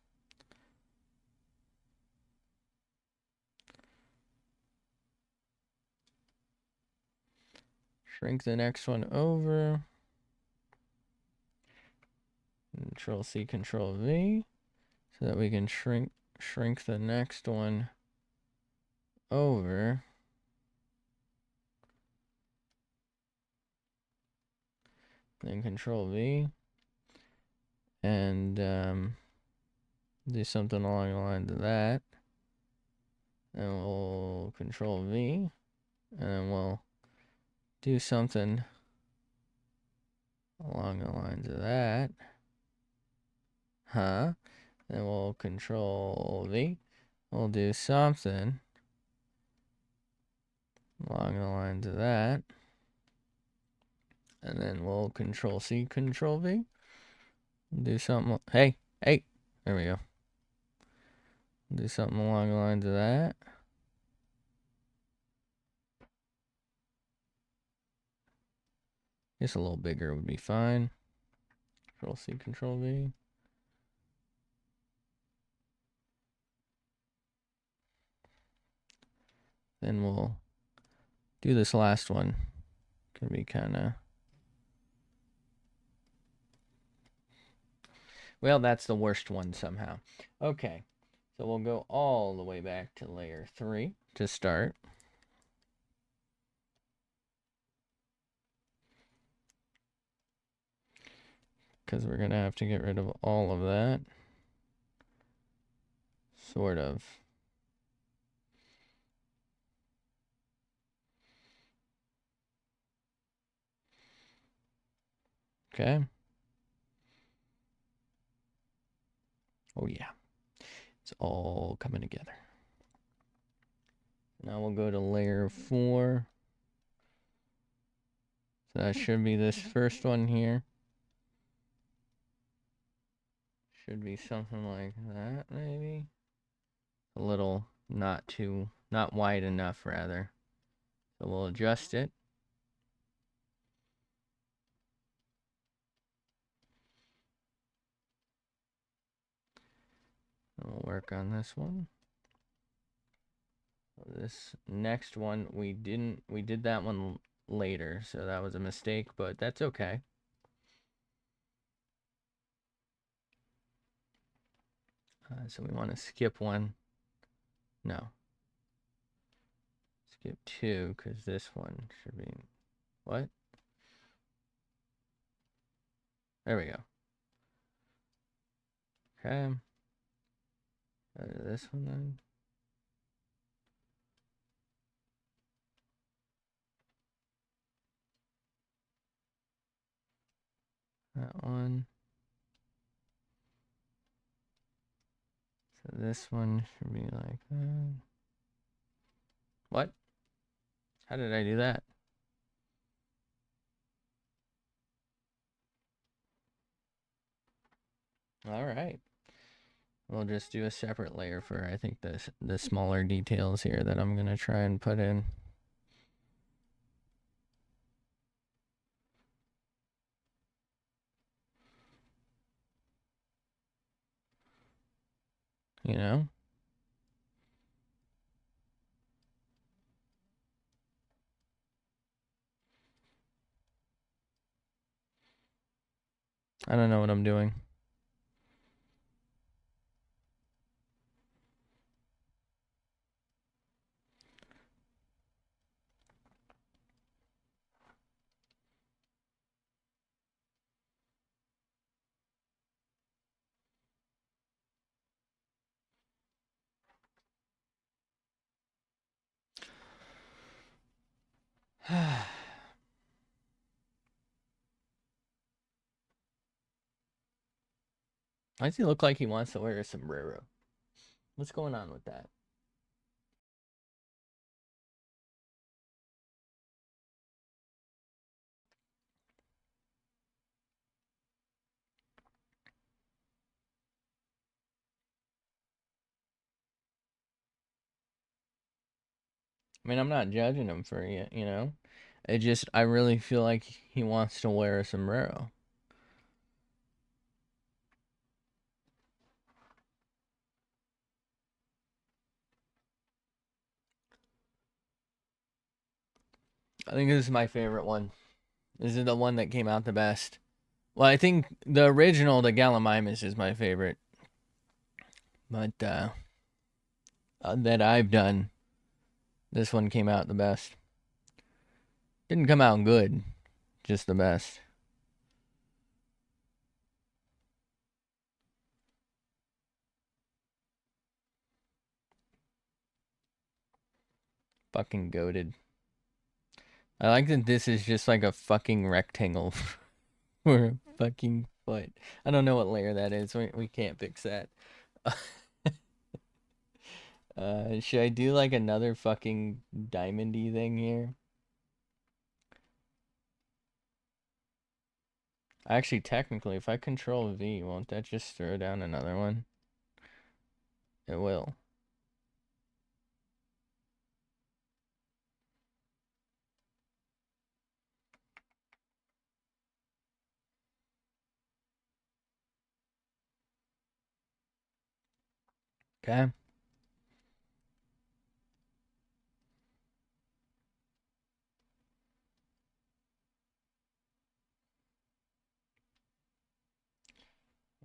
Shrink the next one over. Control C, Control V. So that we can shrink the next one over. Then Control V. And do something along the lines of that. And we'll Control V. And then we'll do something along the lines of that. Huh? Then we'll Control V. We'll do something along the lines of that. And then we'll Control C, Control V. Do something. Hey. There we go. Do something along the lines of that. Just a little bigger would be fine. Control C, Control V. Then we'll do this last one. Can be kind of... Well, that's the worst one somehow. Okay. So we'll go all the way back to layer 3 to start. Because we're going to have to get rid of all of that. Sort of. Okay. Oh, yeah. It's all coming together. Now we'll go to layer 4. So that should be this first one here. Should be something like that, maybe. A little not wide enough, rather. So we'll adjust it. And we'll work on this one. This next one, we did that one later, so that was a mistake, but that's okay. So we want to skip one. No. Skip 2, because this one should be... What? There we go. Okay. Go to this one then. That one. So this one should be like that. What? How did I do that? All right. We'll just do a separate layer for, I think, the smaller details here that I'm going to try and put in. You know? I don't know what I'm doing. Why does he look like he wants to wear a sombrero? What's going on with that? I mean, I'm not judging him for it, you know? It just, I really feel like he wants to wear a sombrero. I think this is my favorite one. This is the one that came out the best. Well, I think the original, the Gallimimus, is my favorite. But, that I've done, this one came out the best. Didn't come out good, just the best. Fucking goated. I like that this is just like a fucking rectangle for a fucking foot. I don't know what layer that is. We can't fix that. Should I do like another fucking diamondy thing here? Actually, technically, if I control V, won't that just throw down another one? It will. Okay.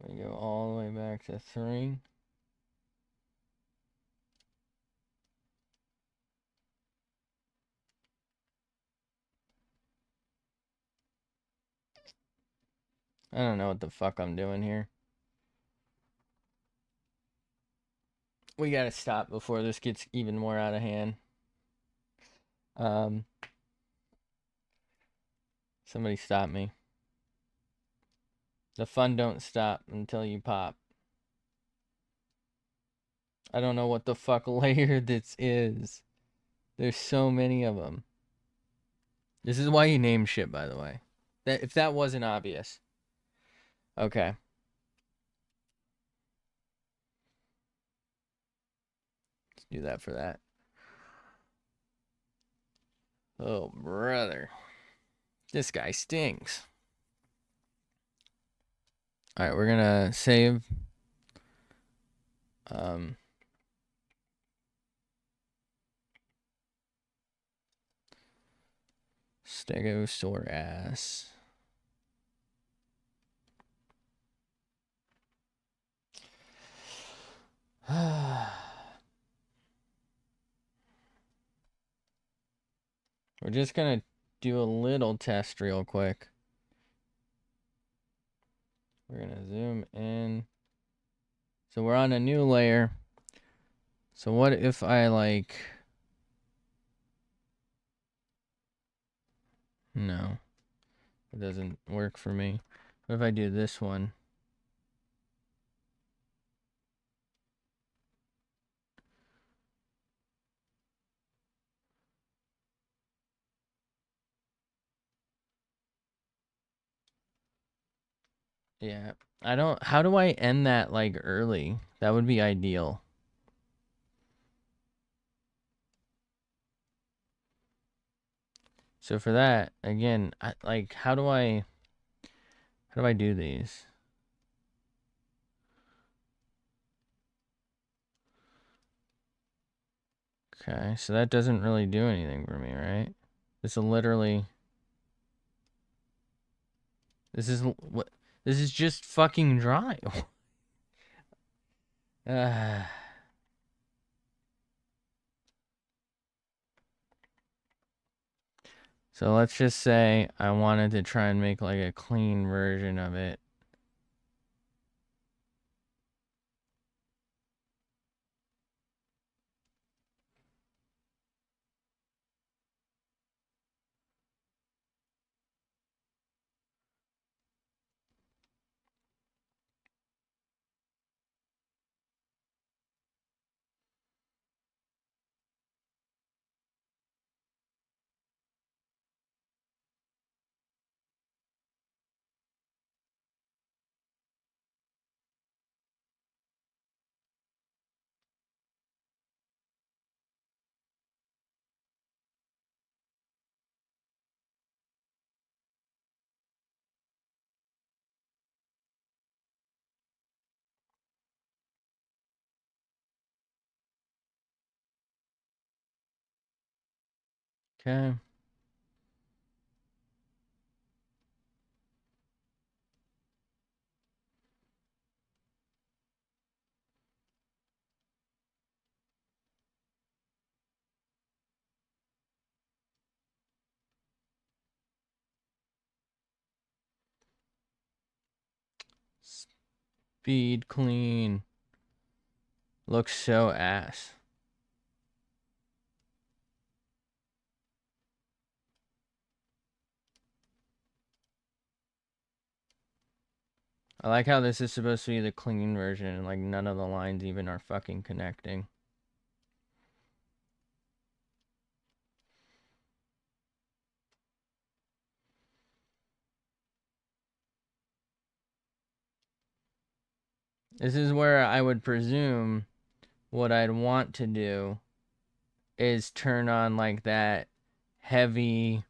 We go all the way back to 3. I don't know what the fuck I'm doing here. We gotta stop before this gets even more out of hand. Somebody stop me. The fun don't stop until you pop. I don't know what the fuck layer this is. There's so many of them. This is why you name shit, by the way. That if that wasn't obvious. Okay. Let's do that for that. Oh, brother. This guy stinks. Alright, we're gonna save. Stegosaurus. We're just gonna do a little test real quick. We're gonna zoom in. So we're on a new layer. So what if I like... No. It doesn't work for me. What if I do this one? Yeah. I don't... How do I end that, like, early? That would be ideal. So for that, again, like, how do I do these? Okay, so that doesn't really do anything for me, right? This will literally... This is what... This is just fucking dry. So let's just say I wanted to try and make like a clean version of it. Okay. Speed clean. Looks so ass. I like how this is supposed to be the clean version and like none of the lines even are fucking connecting. This is where I would presume what I'd want to do is turn on like that heavy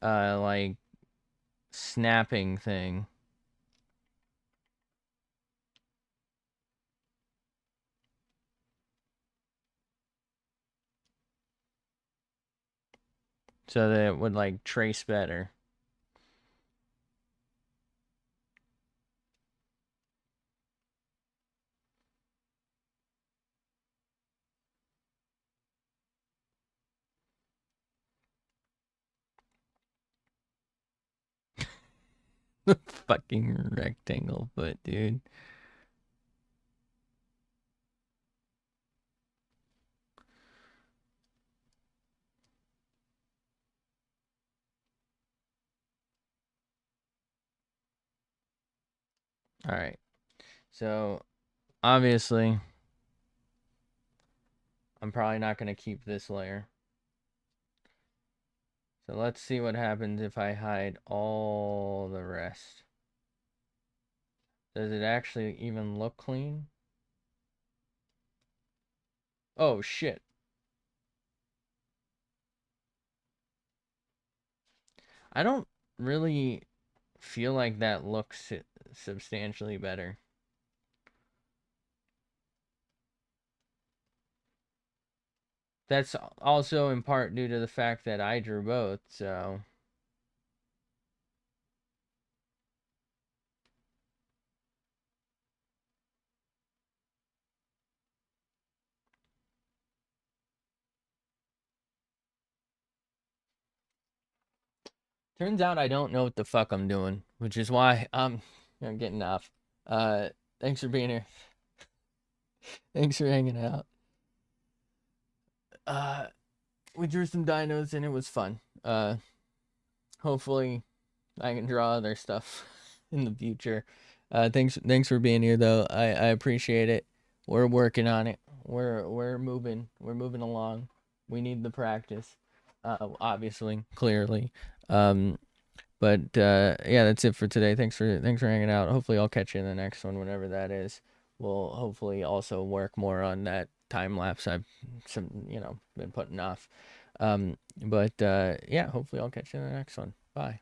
like snapping thing. So that it would like trace better. The fucking rectangle foot, dude. All right. So obviously, I'm probably not going to keep this layer. So let's see what happens if I hide all the rest. Does it actually even look clean? Oh, shit. I don't really feel like that looks substantially better. That's also in part due to the fact that I drew both, so... Turns out I don't know what the fuck I'm doing, which is why I'm getting off. Thanks for being here. Thanks for hanging out. Uh, we drew some dinos and it was fun. Hopefully I can draw other stuff in the future. Thanks for being here though. I appreciate it. We're working on it. We're moving. We're moving along. We need the practice. Obviously, clearly. Um, but yeah, that's it for today. Thanks for hanging out. Hopefully I'll catch you in the next one, whenever that is. We'll hopefully also work more on that time lapse I've been putting off. But yeah, hopefully I'll catch you in the next one. Bye.